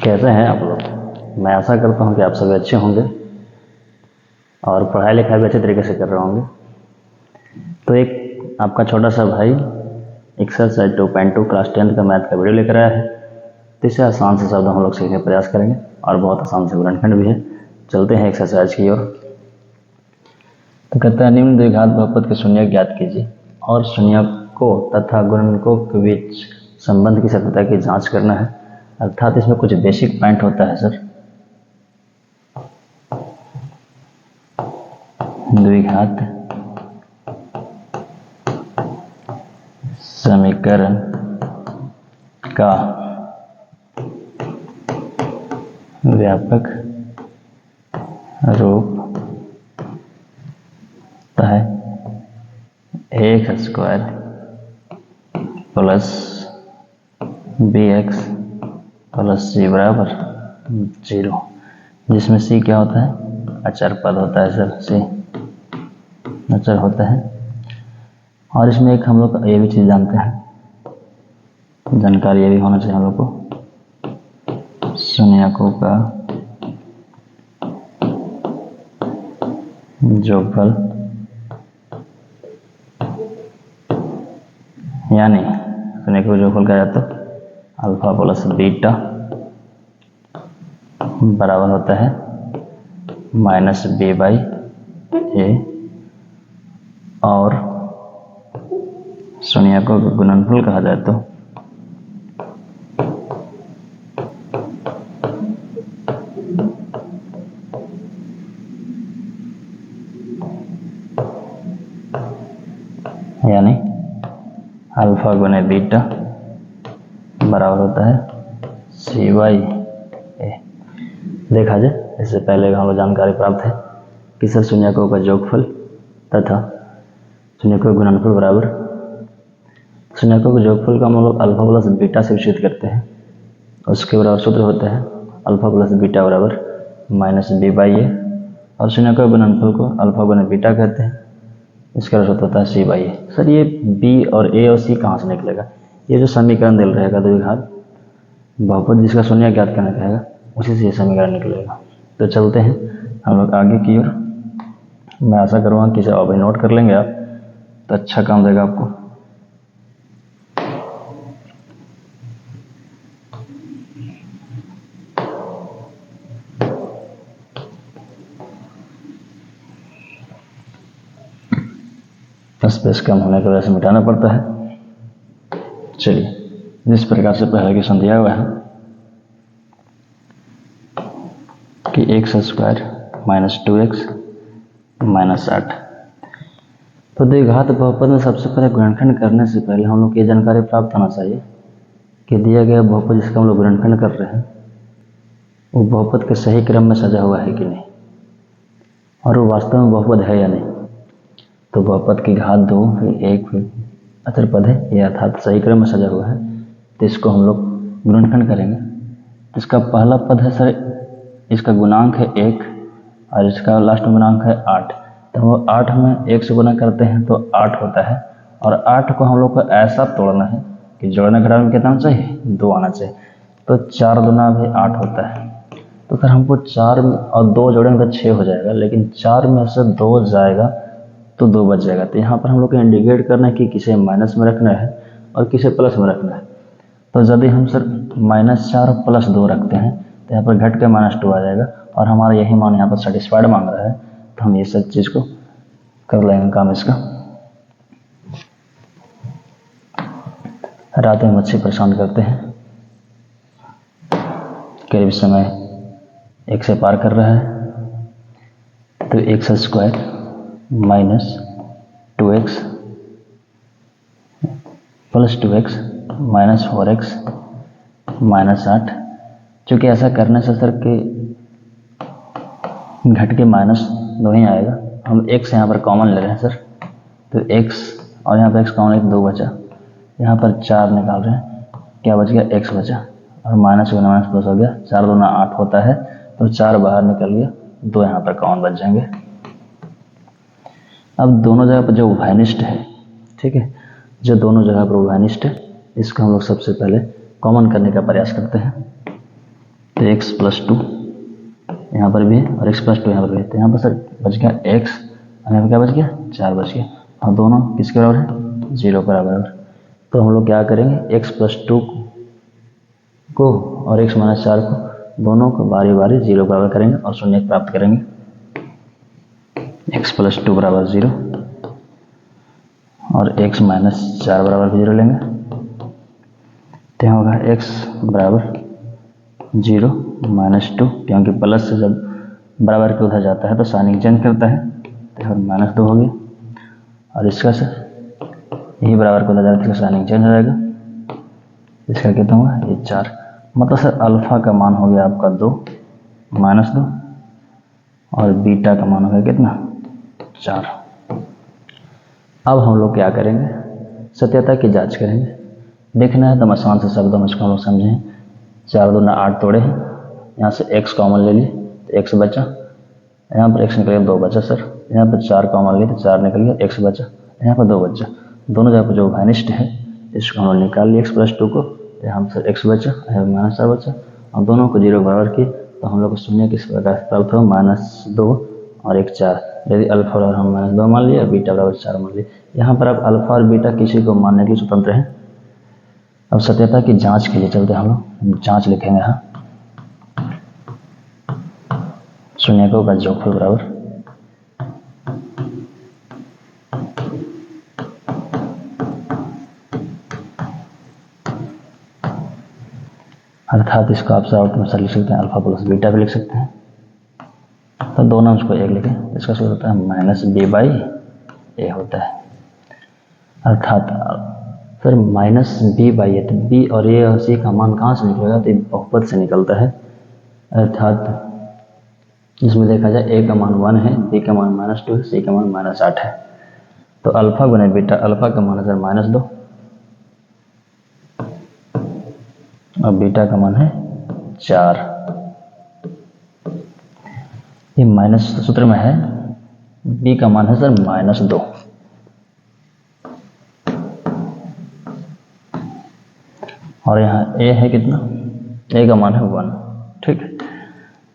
कैसे हैं आप लोग। मैं आशा करता हूं कि आप सभी अच्छे होंगे और पढ़ाई लिखाई भी अच्छे तरीके से कर रहे होंगे। तो एक आपका छोटा सा भाई एक्सरसाइज 2.2 क्लास 10 का मैथ का वीडियो लेकर आया है। तो इसे आसान से शब्द हम लोग सीखने का प्रयास करेंगे और बहुत आसान से गुणनखंड भी है। चलते हैं एक्सरसाइज की ओर। तो कहता है निम्न द्विघात बहुपद के शून्यक ज्ञात कीजिए और शून्यकों तथा गुणनकों के बीच संबंध की सत्यता की जांच करना है। अर्थात इसमें कुछ बेसिक पॉइंट होता है सर। द्विघात समीकरण का व्यापक रूप है ax square plus bx plus c बराबर 0, जिसमें c क्या होता है, अचर पद होता है सर। c अचर होता है। और इसमें एक हम लोग ये भी चीज़ जानते हैं, जानकारी ये भी होना चाहिए हम लोग को, शून्यकों का जोगफल यानी शून्यकों का जोगफल क्या है तो अल्फा प्लस बीटा बराबर होता है माइनस बी बाई ए, और शून्यकों का गुणनफल कहा जाए तो यानी अल्फा गुने बीटा बराबर होता है सी वाई ए। देखा जाए इससे पहले हम लोग जानकारी प्राप्त है कि सर शून्यकों का जोगफल तथा शून्यकों का गुणनफल बराबर, शून्यकों के जोगफल का हम लोग अल्फा प्लस बीटा से विच्छेद करते हैं। उसके बराबर सूत्र होता है अल्फा प्लस बीटा बराबर माइनस बी बाई ए, और शून्यकों के गुणनफल को अल्फा गुने बीटा कहते हैं। इसका सूत्र होता है सी बाई ए। सर ये बी और ए और सी कहाँ से निकलेगा? ये जो समीकरण दिल रहेगा द्विघात बहुपद जिसका शून्य ज्ञात करना रहेगा उसी से ये समीकरण निकलेगा। तो चलते हैं हम लोग आगे की ओर। मैं आशा करूँगा कि इसे अभी नोट कर लेंगे आप, तो अच्छा काम देगा आपको। स्पेस कम होने की वजह से मिटाना पड़ता है। चलिए, जिस प्रकार से पहले क्वेश्चन दिया हुआ है कि x square minus 2x minus 8। तो द्विघात बहुपद में सबसे पहले गुणनखंड करने से पहले हम लोग को ये जानकारी प्राप्त होना चाहिए कि दिया गया बहुपद जिसका हम लोग गुणनखंड कर रहे हैं वो बहुपद के सही क्रम में सजा हुआ है कि नहीं, और वो वास्तव में बहुपद है या नहीं। तो बहुपद की घात 2 फिर 1 फिर अचर पद है, ये अर्थात सही क्रम में सजा हुआ है। तो इसको हम लोग गुणनखंड करेंगे। इसका पहला पद है सर, इसका गुणांक है 1 और इसका लास्ट में गुणांक है 8। तो हम लोग 8 में 1 से गुणा करते हैं तो 8 होता है, और 8 को हम लोग को ऐसा तोड़ना है कि जोड़ने घटाने में कितना आना चाहिए, 2 आना चाहिए। तो 4 दूना भी 8 होता है। तो सर हमको 4 और 2 जोड़ेंगे तो 6 हो जाएगा, लेकिन 4 में से 2 जाएगा तो 2 बच जाएगा। तो यहाँ पर हम लोग को इंडिकेट करना है कि किसे माइनस में रखना है और किसे प्लस में रखना है। तो यदि हम सर -4 प्लस 2 रखते हैं तो यहाँ पर घट के -2 आ जाएगा, और हमारा यही मान यहाँ पर सेटिस्फाइड मांग रहा है। तो हम ये सब चीज़ को कर लेंगे काम इसका। रात में मच्छी परेशान करते हैं, करीब समय 1 से पार कर रहा है। तो x square minus 2x plus 2x minus 4x minus 8। चूँकि ऐसा करने से सर कि घट के -2 ही आएगा, हम x यहाँ पर कॉमन ले रहे हैं सर। तो x और यहाँ पर x कॉमन है, 2 बचा। यहाँ पर 4 निकाल रहे हैं, क्या बच गया, x बचा, और माइनस गुना माइनस प्लस हो गया। 4 दूना 8 होता है, तो 4 बाहर निकल गया, 2 यहाँ पर कॉमन बच जाएंगे। अब दोनों जगह पर जो उभयनिष्ठ है, ठीक है, जो दोनों जगह पर उभयनिष्ठ है, इसको हम लोग सबसे पहले कॉमन करने का प्रयास करते हैं। तो तो x प्लस 2 यहाँ पर भी है और x प्लस 2 यहाँ पर भी है। तो यहाँ पर सर बच गया x और यहाँ पर क्या बच गया 4 बच गया और दोनों किसके बराबर है 0 के बराबर। तो हम लोग क्या करेंगे x प्लस 2 को और x माइनस 4 को दोनों को बारी बारी 0 बराबर करेंगे और शून्य प्राप्त करेंगे। x प्लस 2 बराबर 0 और x माइनस 4 बराबर 0 लेंगे। तो यहाँ होगा x बराबर 0 माइनस 2, क्योंकि प्लस से जब बराबर के उधर जाता है तो साइन चेंज करता है, तो यहाँ माइनस 2 हो गया और इसका से यही बराबर को उधर जाता है साइन चेंज हो जाएगा। इसका कितना हुआ ये 4, मतलब सर अल्फा का मान हो गया आपका 2 माइनस 2 और बीटा का मान हो गया कितना 4। अब हम लोग क्या करेंगे सत्यता की जांच करेंगे। देखना है तो आसान से शब्दों में इसको हम लोग समझें। 4 दूना 8 तोड़े हैं, यहाँ से x कॉमन ले लिए तो x बचा, यहाँ पर x निकल गया 2 बचा सर, यहाँ पर 4 कॉमन लिए तो 4 निकल गया x बचा, यहाँ पर 2 बचा। दोनों जगह पर जो वाइनिस्ट है इसको हम लोग निकाल लिए x प्लस 2 को, यहाँ पर x बचा यहाँ माइनस 4 बचा और दोनों को 0 बराबर किए तो हम लोग को शून्य किस प्रकार से प्राप्त हुआ -2 और 1 4। यदि अल्फा बराबर हम -2 मान लिए और बीटा बराबर 4 मान लिए। यहाँ पर अब अल्फा और बीटा किसी को मानने के लिए स्वतंत्र है। अब सत्यता की जांच के लिए चलते हम लोग जांच लिखेंगे यहाँ शून्यकों का जोगफल बराबर अर्थात इसको आप शॉर्ट में सर लिख सकते हैं अल्फा प्लस बीटा भी लिख सकते हैं। तो दोनों उसको एक लिखें, इसका सूत्र होता है माइनस बी बाई ए होता है। अर्थात सर माइनस बी बाई ए, तो बी और ए और सी का मान कहाँ से निकलेगा तो ये बहुपद से निकलता है। अर्थात इसमें देखा जाए ए का मान 1 है, बी का मान -2 है, सी का मान -8 है। तो अल्फा गुना बीटा, अल्फा का मान है सर -2 और बीटा का मान है 4। ये माइनस सूत्र में है, बी का मान है सर -2 और यहाँ ए है कितना, ए का मान है 1। ठीक है,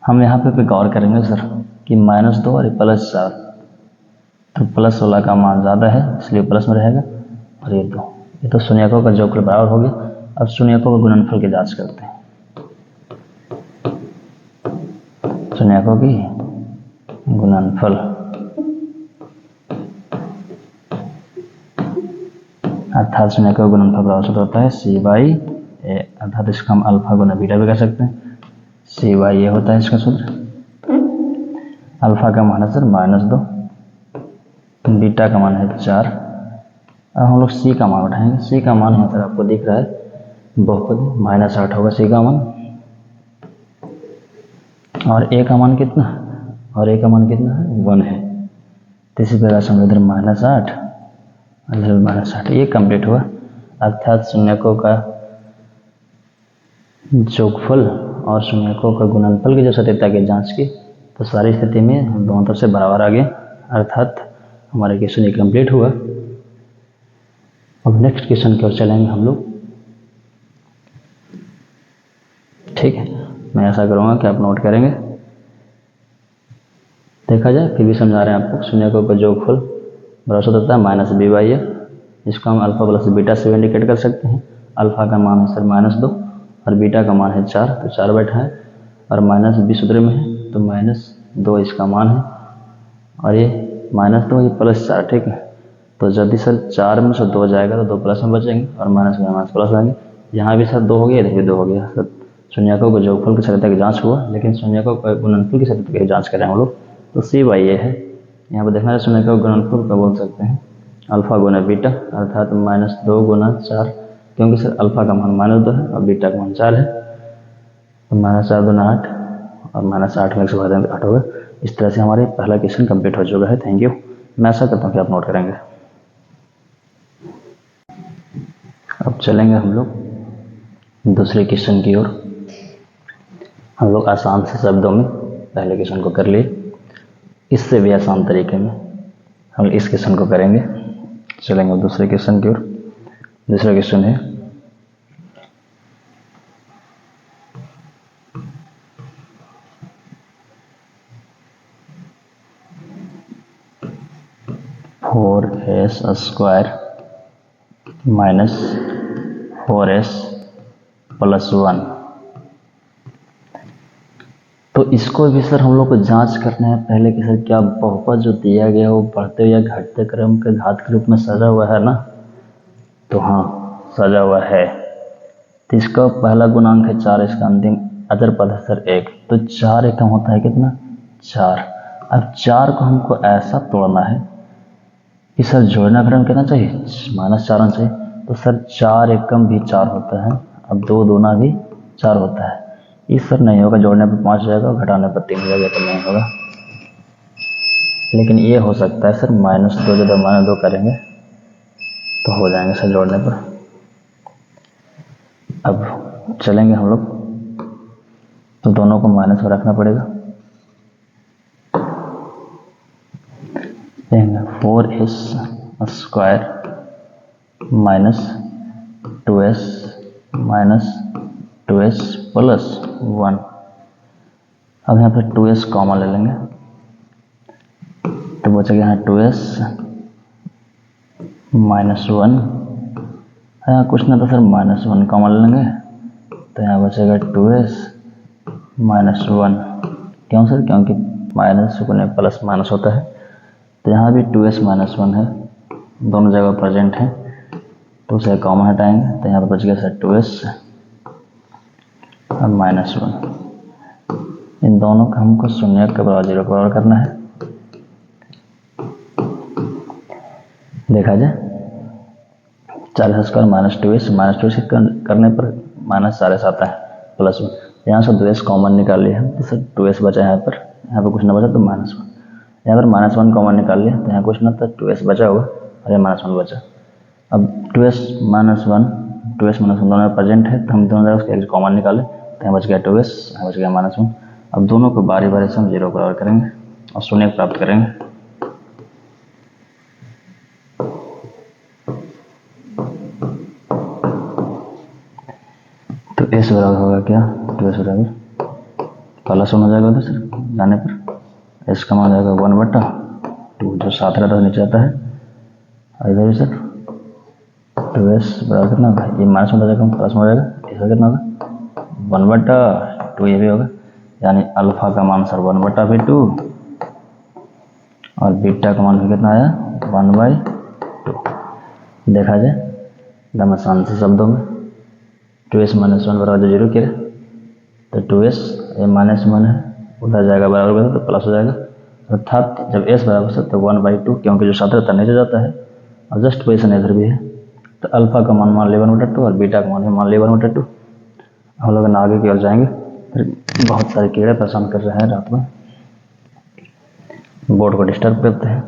हम यहाँ पे गौर करेंगे सर कि -2 और +4, तो प्लस वाला का मान ज़्यादा है इसलिए प्लस में रहेगा और ये 2, ये तो शून्यकों का जोगफल बराबर हो गया। अब शून्यकों का गुणनफल की जांच करते हैं। शून्यकों की गुणनफल अर्थात शून्यकों का गुणनफल बराबर होता है सी बाई ए, अर्थात इसका हम अल्फा गुना बीटा भी कर सकते हैं। सी बाई ए होता है इसका सूत्र। अल्फा का मान है सर -2, बीटा का मान है 4। अब हम लोग सी का मान उठाएंगे। सी का मान यहाँ सर आपको दिख रहा है बहुपद -8 होगा सी का मान और ए का मान कितना, और ए का मान कितना है 1 है। तो इसी प्रकार से हम इधर -8 इधर -8 ये कंप्लीट हुआ। अर्थात शून्यकों का जोगफल और शून्यकों का गुणनफल की जो सत्यता की जांच की तो सारी स्थिति में हम दोनों तरफ से बराबर आ गए। अर्थात हमारा क्वेश्चन ये कंप्लीट हुआ। अब नेक्स्ट क्वेश्चन की ओर चलेंगे हम लोग। ठीक है, मैं ऐसा करूँगा कि आप नोट करेंगे। देखा जाए फिर भी समझा रहे हैं आपको। शून्यकों का जोगफल बराबर होता है माइनस बी बाई ए, इसको हम अल्फा प्लस बीटा से इंडिकेट कर सकते हैं। अल्फा का मान है सर -2 और बीटा का मान है 4, तो 4 बैठा है और माइनस बी सूत्र में है तो -2 इसका मान है और ये -2 ये +4। ठीक है, तो यदि सर 4 में से 2 जाएगा तो 2 प्लस में बचेंगे और माइनस में माइनस प्लस आएंगे। यहाँ भी सर 2 हो गया, इधर भी 2 हो गया। सर शून्यकों के जोगफल की सत्यता की जांच हुआ, लेकिन शून्यकों का गुणनफल की सत्यता की जांच करें हम लोग तो सी बाई ए है। यहाँ पर देखना है शून्यकों का गुणनफल का बोल सकते हैं अल्फा गुना बीटा, अर्थात -2 गुना 4, क्योंकि सर अल्फा का मान -2 है और बीटा का मान 4 है तो -4 गुना 8 और -8 में 108 होगा। इस तरह से हमारे पहला क्वेश्चन कंप्लीट हो चुका है। Thank you. मैं आशा करता हूँ कि आप नोट करेंगे। अब चलेंगे हम लोग दूसरे क्वेश्चन की ओर। हम लोग आसान से शब्दों में पहले क्वेश्चन को कर लिए, इससे भी आसान तरीके में हम इस क्वेश्चन को करेंगे। चलेंगे दूसरे क्वेश्चन की ओर। दूसरा क्वेश्चन है स्क्वायर माइनस 4s प्लस 1। तो इसको भी सर हम लोग को जांच करना है पहले कि सर क्या बहुपद जो दिया गया है वो बढ़ते या घटते क्रम के घात के रूप में सजा हुआ है ना। तो हाँ, सजा हुआ है। तो इसका पहला गुणांक है 4, इसका अंतिम अचर पद है सर 1। तो 4 एकम होता है कितना, 4। अब 4 को हमको ऐसा तोड़ना है कि सर जोड़ना क्रम कितना चाहिए, -4 होना चाहिए। तो सर 4 एकम भी 4 होता है, अब 2 दूना भी 4 होता है। इस सर नहीं होगा, जोड़ने पर 5 हो जाएगा और घटाने पर 3 हो जाएगा, तो नहीं होगा। लेकिन ये हो सकता है सर -2 जब -2 करेंगे तो हो जाएंगे सर जोड़ने पर। अब चलेंगे हम लोग, तो दोनों को माइनस में रखना पड़ेगा। 4s square minus 2s minus 2s plus 1। अब यहाँ पे 2s कॉमन ले लेंगे तो बचेगा यहाँ 2s माइनस 1। यहाँ कुछ ना तो सर -1 कॉमन ले लेंगे तो यहाँ बचेगा 2s माइनस 1। क्यों सर, क्योंकि माइनस को प्लस माइनस होता है। तो यहाँ भी 2s माइनस 1 है, दोनों जगह प्रेजेंट है, तो उसे कॉमन हटाएंगे तो यहाँ पर बच गया सर 2s और माइनस 1। इन दोनों का हमको शून्य के बराबर 0 के बराबर करना है। देखा जाए 4 स्क्वायर माइनस 2s करने पर -4s आता है प्लस 1। यहाँ से 2s कॉमन निकाल लिया है तो सर 2s बचा यहाँ पर कुछ ना बचा तो -1। यहाँ पर -1 कॉमन निकाल लिया तो यहाँ कुछ ना था 2s बचा होगा और यहाँ -1 बचा। अब 2s -1 दोनों प्रेजेंट है तो हम दोनों जगह उसका कॉमन निकाले तो यहाँ बच गया 2s, यहाँ बच गया -1। अब दोनों को बारी बारी से हम 0 बराबर करेंगे और शून्य प्राप्त करेंगे। तो s बराबर होगा क्या, 2s बराबर प्लस 1 हो जाएगा उधर सर जाने पर, s का मान हो जाएगा 1/2, जो साथ रहता है नीचे आता है। और इधर भी सर 2s बराबर कितना होगा, ये माइनस में हो जाएगा प्लस में हो जाएगा, इसका कितना होगा 1/2, ये भी होगा। यानी अल्फा का मान सर 1/2 और बीटा का मान भी कितना आया 1/2। देखा जाए एकदम आसान से शब्दों में, 2s माइनस 1 बराबर 0 किया तो 2s ये -1 है उधर जाएगा बराबर तो प्लस हो जाएगा। अर्थात जब s बराबर से तो 1/2, क्योंकि जो साथ रहता नीचे जाता है और जस्ट पोजिशन इधर भी है। तो अल्फा का मान लिया 1/2 और बीटा का मान लिया 1/2। हम लोग आगे की ओर जाएंगे, फिर बहुत सारे कीड़े परेशान कर रहे हैं रात में, बोर्ड को डिस्टर्ब करते हैं।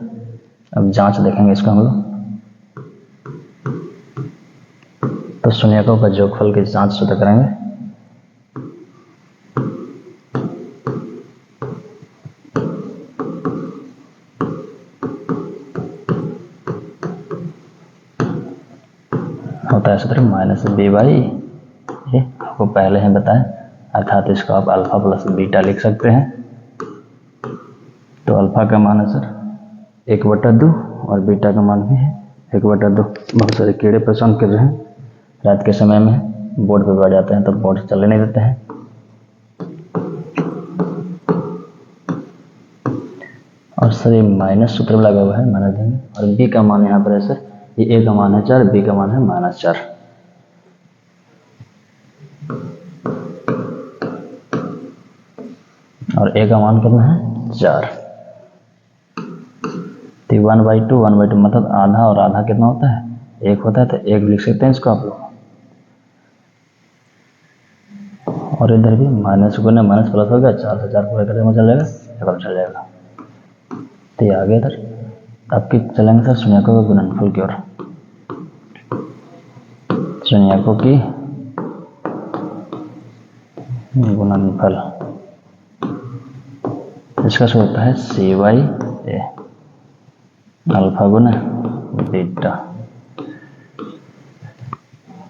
अब जांच देखेंगे इसका हम लोग। तो शून्यकों का योगफल की जांच शुरू करेंगे। होता है सूत्र -b/, ये आपको पहले ही बताएं, अर्थात इसको आप अल्फा प्लस बीटा लिख सकते हैं। तो अल्फा का मान है सर 1/2 और बीटा का मान भी है 1/2। बहुत सारे कीड़े परेशान कर रहे हैं रात के समय में, बोर्ड पे बैठ जाते हैं तो बोर्ड चलने नहीं देते हैं। और सर ये माइनस सूत्र में लगा हुआ है, माइनस देंगे। और बी का मान यहाँ पर है सर, ये ए का मान है 4, बी का मान है -4। और ए का मान कितना है 4। तो 1/2 मतलब आधा, और आधा कितना होता है 1 होता है, तो 1 लिख सकते हैं इसको आप लोग। और इधर भी माइनस गुना माइनस प्लस हो गया, 4 से 4 पूरा करने में चल जाएगा, चल जाएगा। तो ये आ गया इधर। अब की चलेंगे सर शून्यकों के गुणनफल की ओर। शून्यकों की गुणनफल, इसका सूत्र होता है c/a अल्फा गुना बीटा।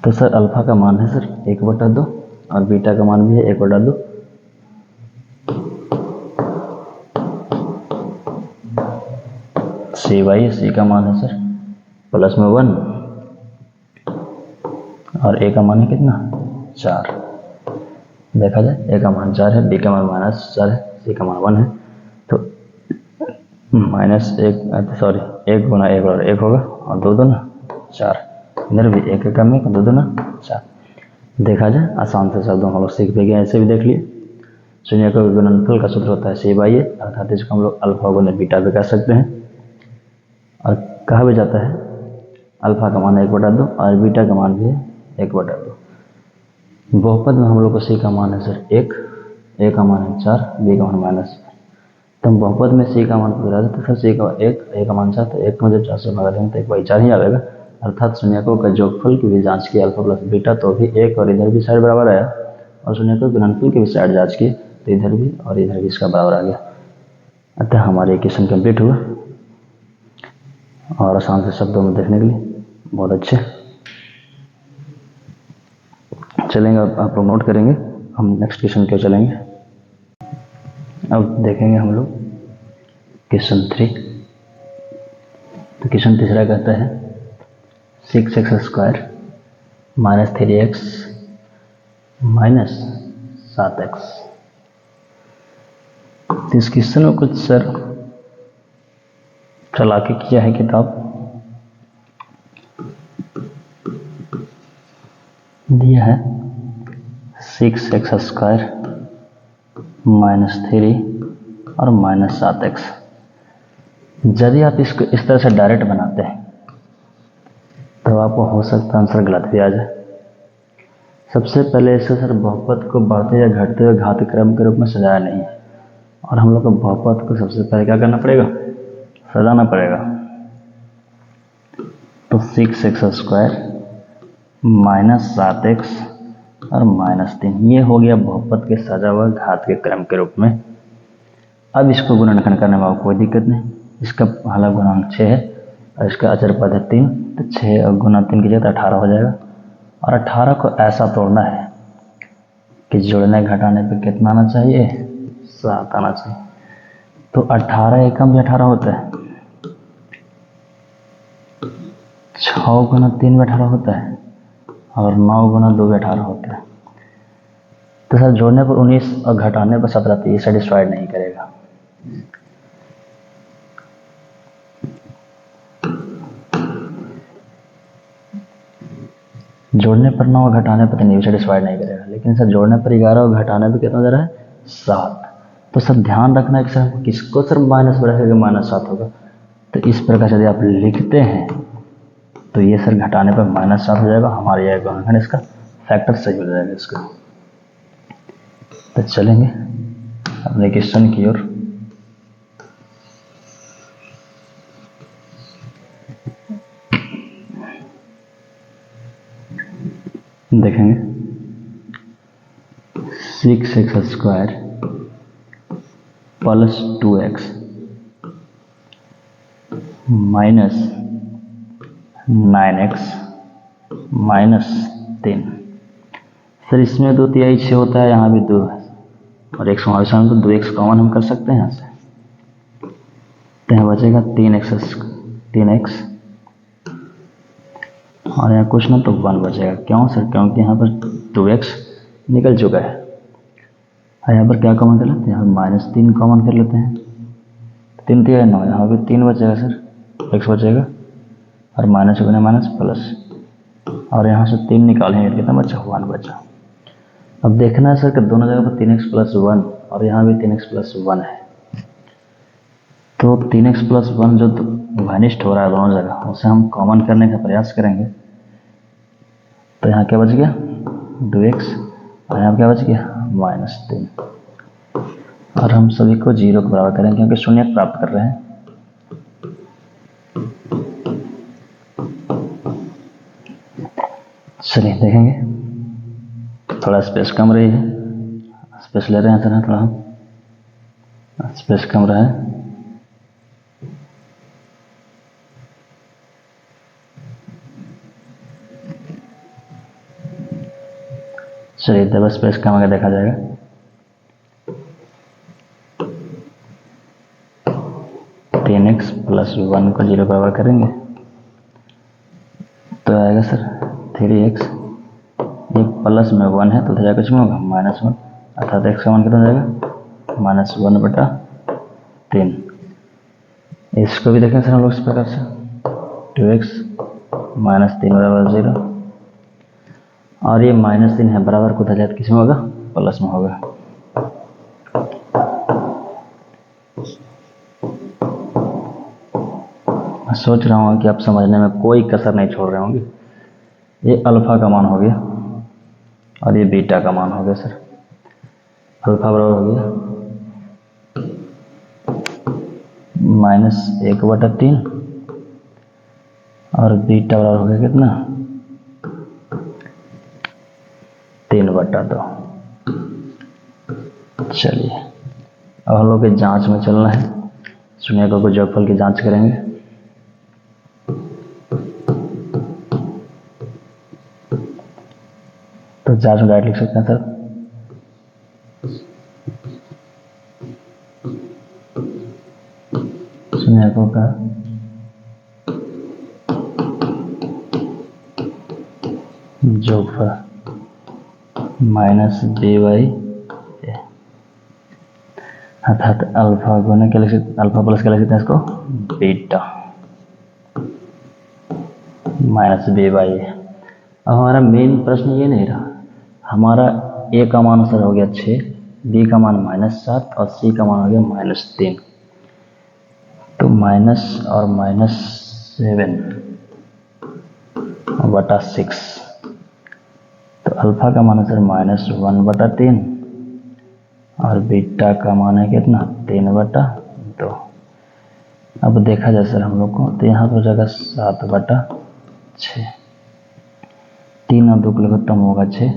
तो सर अल्फा का मान है सर 1/2 और बीटा का मान भी है 1/2। c/a, c का मान है सर प्लस में 1 और ए का मान है कितना 4। देखा जाए ए का मान 4 है, बी का मान -4 है, सी का मान 1 है, तो -1 सॉरी 1 गुना 1 और 1 होगा और 2 दूना 4। इधर भी 1 कम है, 2 दूना 4। देखा जाए आसान से शब्दों हम लोग सीख भी गए, ऐसे भी देख लिए। शून्य का गुणनफल का सूत्र होता है c/a, अर्थात इसको हम लोग अल्फा गुना बीटा भी कह सकते हैं। और कहा भी जाता है अल्फा का मान 1/2 और बीटा का मान भी है 1/2। बहुपद में हम लोग को c का मान है सर 1, a का मान है 4, b का मान -4। तो हम बहुपद में c का मान को गिरा देते, सर c का 1, a का मान 4, तो 1 में जब 4 से भगा देंगे तो 1/4 ही आएगा। अर्थात शून्यकों का जोगफल की भी जांच की अल्फा प्लस बीटा, तो भी 1 और इधर भी साइड बराबर आया, और शून्यकों के गुणनफल की भी साइड जांच की तो इधर भी और इधर भी इसका बराबर आ गया। अतः हमारे इक्वेशन कंप्लीट हुआ और आसान से शब्दों में देखने के लिए बहुत अच्छे। चलेंगे आप लोग नोट करेंगे, हम नेक्स्ट क्वेश्चन क्यों चलेंगे। अब देखेंगे हम लोग क्वेश्चन 3। तो क्वेश्चन तीसरा कहता है 6x² - 3x - 7x। तो इस क्वेश्चन में कुछ सर चालाकी किया है किताब, दिया है 6x² - 3 और -7x। यदि आप इसको इस तरह से डायरेक्ट बनाते हैं तो आपको हो सकता है आंसर गलत भी आ जाए। सबसे पहले इसे सर बहुपद को बढ़ते या घटते हुए घात क्रम के रूप में सजाया नहीं है, और हम लोग को बहुपद को सबसे पहले क्या करना पड़ेगा, सजाना पड़ेगा। तो 6x² - 7x और -3 ये हो गया बहुपद के सजा हुआ घात के क्रम के रूप में। अब इसको गुणनखंड करने में कोई दिक्कत नहीं, इसका पहला गुणांक 6 है और इसका अचर पद है 3, तो 6 और गुना 3 की जगह 18 हो जाएगा। और 18 को ऐसा तोड़ना है कि जोड़ने घटाने पे कितना आना चाहिए, 7 आना चाहिए। तो 18 एकम भी 18 होता है, 6 गुना 3 में 18 होता है और 9 गुना 2 में 18 होता है। तो सर जोड़ने पर 19 और घटाने पर 17, तो ये सेटिस्फाइड नहीं करेगा। जोड़ने पर 9 और घटाने पर तो नहीं सेटिस्फाइड नहीं करेगा, लेकिन सर जोड़ने पर 11 और घटाने पर कितना दे रहा है, 7। तो सर ध्यान रखना है कि सर किसको सर माइनस में रखेगा, -7 होगा। तो इस प्रकार से यदि आप लिखते हैं तो ये सर घटाने पर -7 हो जाएगा, हमारे यह गुणनखंड इसका फैक्टर सही हो जाएगा इसका। तो चलेंगे अपने क्वेश्चन की ओर। देखेंगे 6x² + 2x - 9x - 3। सर इसमें 2 6 होता है, यहाँ भी 2 है और एक समावेश में, तो 2x कॉमन हम कर सकते हैं यहाँ से। तो यहाँ बचेगा 3x और यहाँ कुछ ना तो 1 बचेगा। क्यों सर, क्योंकि यहाँ पर 2x निकल चुका है। और यहाँ पर क्या कॉमन कर लेते हैं, यहाँ -3 कॉमन कर लेते हैं। 3 3 9, यहाँ पर 3 बचेगा सर, x बचेगा और माइनस गुना माइनस प्लस, और यहाँ से 3 निकालेंगे कितना बचा, 1 बचा। अब देखना है सर कि दोनों जगह पर 3x + 1 और यहाँ भी 3x + 1 है, तो 3x + 1 जो वैनिश्ड हो रहा है दोनों जगह, उसे हम कॉमन करने का प्रयास करेंगे। तो यहाँ क्या बच गया, 2x, और यहाँ क्या बच गया, -3। और हम सभी को 0 के बराबर करेंगे क्योंकि शून्य प्राप्त कर रहे हैं। चलिए देखेंगे, थोड़ा स्पेस कम रही है, स्पेस ले रहे हैं सर, थोड़ा स्पेस कम रहा है। चलिए जब स्पेस कम आगे देखा जाएगा। तो 3x + 1 को 0 बराबर करेंगे 3x, एक प्लस में 1 है तो उधर जाकर कुछ में होगा -1, अर्थात x का मान कितना जाएगा -1/3। इसको भी देखें सर हम लोग इस प्रकार से 2x -3 बराबर 0, और ये -3 है बराबर को उधर जाकर किस में होगा प्लस में होगा। मैं सोच रहा हूँ कि आप समझने में कोई कसर नहीं छोड़ रहे होंगे। ये अल्फा का मान हो गया और ये बीटा का मान हो गया सर। अल्फा बराबर हो गया -1/3 और बीटा बराबर हो गया कितना 3/2। चलिए अब हम लोग के जांच में चलना है। शून्यकों को जोगफल की जांच करेंगे। तो जांच में डायरेक्ट लिख सकते हैं सर शून्यकों का जोगफल -b/a, अर्थात अल्फा गुना क्या लिख सकते, अल्फा प्लस क्या लिख सकते हैं इसको बीटा -b/a। अब हमारा मेन प्रश्न ये नहीं रहा, हमारा ए का मान सर हो गया 6, बी का मान -7 और सी का मान हो गया -3। तो माइनस और -7/6, तो अल्फा का मान है सर -1/3 और बीटा का मान है कितना 3/2। अब देखा जाए सर हम लोग को, तो यहाँ पर हो जाएगा 7/6, 3 और 2 के खत्म होगा 6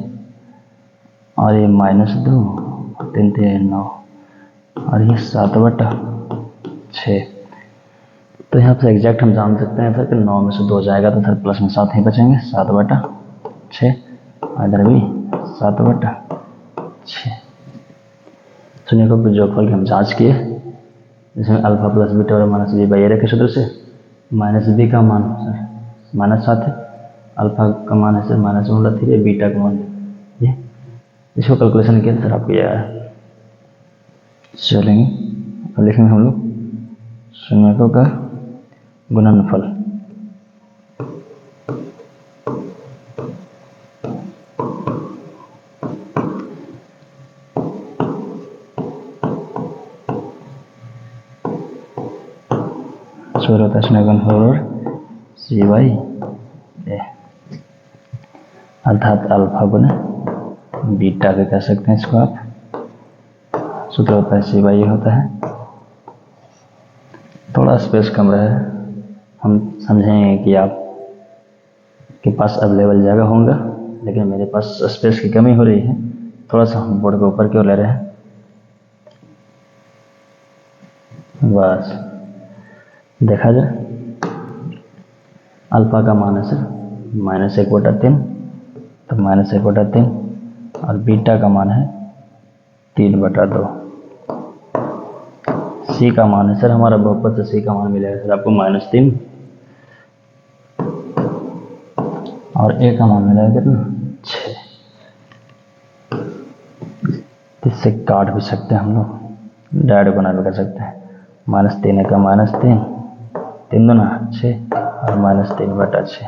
और ये -2, 3 3 9 और ये 7/6। तो यहाँ पर एग्जैक्ट हम जान सकते हैं सर कि 9 में से 2 जाएगा तो सर प्लस में 7 ही बचेंगे, 7/6 इधर भी 7/6। शून्यकों के जोगफल की हम जांच किए, जिसमें अल्फा प्लस बीटा और -b/a रखे सूत्र से। -b का मान सर -7 है, अल्फा का मान है सर -1/3, बीटा का मान ये, इसको कैलकुलेशन किया सर आपको यह आया। चलेंगे अब लिखेंगे हम लोग शून्यकों का गुणनफल। सूत्र होता है शून्यकों और c/a, अर्थात अल्फा गुना बीटा भी कह सकते हैं इसको आप। सूत्र होता है c/a होता है। थोड़ा स्पेस कम रहे, हम समझेंगे कि आप के पास अवेलेबल जगह होगा, लेकिन मेरे पास स्पेस की कमी हो रही है। थोड़ा सा हम बोर्ड के ऊपर क्यों ले रहे हैं, बस देखा जाए। अल्फा का मान है सर -1/3, तो -1/3 और बीटा का मान है 3/2। सी का मान है सर हमारा बहुपद से सी का मान मिलेगा सर आपको -3 और ए का मान मिलेगा कितना 6। इससे काट भी सकते हैं हम लोग, डायरेक्ट बना भी कर सकते हैं। -3 का -3, 3 दूना 6 और -3/6,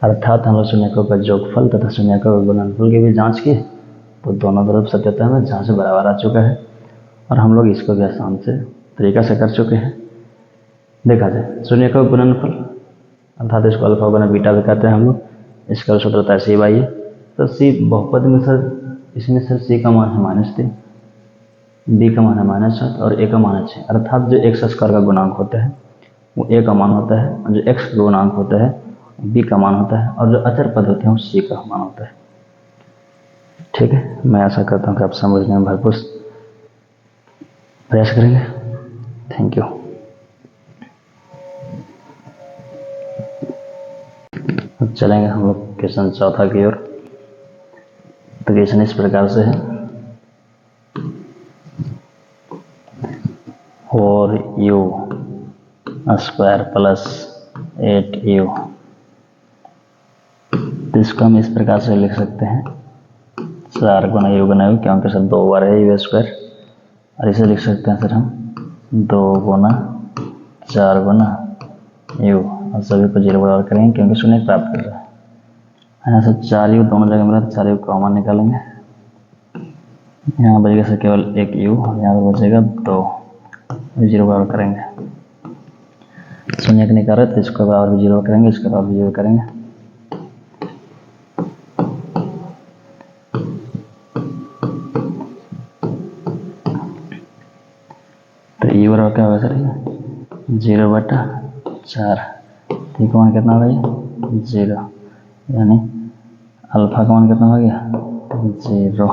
अर्थात हम लोग शून्यकों का जोगफल तथा शून्यकों का गुणनफल की भी जांच की, तो दोनों तरफ सत्यता में जांच बराबर आ चुका है और हम लोग इसको भी आसान से तरीका से कर चुके हैं। देखा जाए शून्यकों का गुणनफल, अर्थात इसको अल्फा गुना बीटा भी कहते हैं हम लोग, इसका सूत्र होता है c/a। तो c बहुपद में सर, इसमें सर c का मान है -3, b का मान है -7 और a का मान है 6, अर्थात जो x स्क्वायर का गुणांक होता है वो a का मान होता है, और जो x का गुणांक होता है b का मान होता है, और जो अचर पद होते हैं वो c का मान होता है। ठीक है, मैं आशा करता हूँ कि आप समझने में भरपूर प्रयास करेंगे। Thank you. अब चलेंगे हम लोग क्वेश्चन चौथा की ओर। तो क्वेश्चन इस प्रकार से है, और u स्क्वायर प्लस 8u तो इसको हम इस प्रकार से लिख सकते हैं 4 गुना यू गुना यू, क्योंकि सर 2 बार है यू स्क्वायर, और इसे लिख सकते हैं सर हम 2 गुना 4 गुना यू, और सभी को 0 बराबर करेंगे क्योंकि शून्य प्राप्त कर रहा है ना सर। 4 यू दोनों जगह मिला तो 4 यू कॉमन निकालेंगे, यहाँ बचेगा सर केवल 1 यू, और यहाँ पर बचेगा 2, 0 बराबर करेंगे। शून्य का निकाल रहे तो इसको बराबर भी 0 करेंगे, इसके बराबर भी 0 करेंगे। तो ई बराबर क्या होगा सर, 0/4, ठीक का मान कितना होगा ये 0, यानी अल्फा का मान कितना हो गया 0।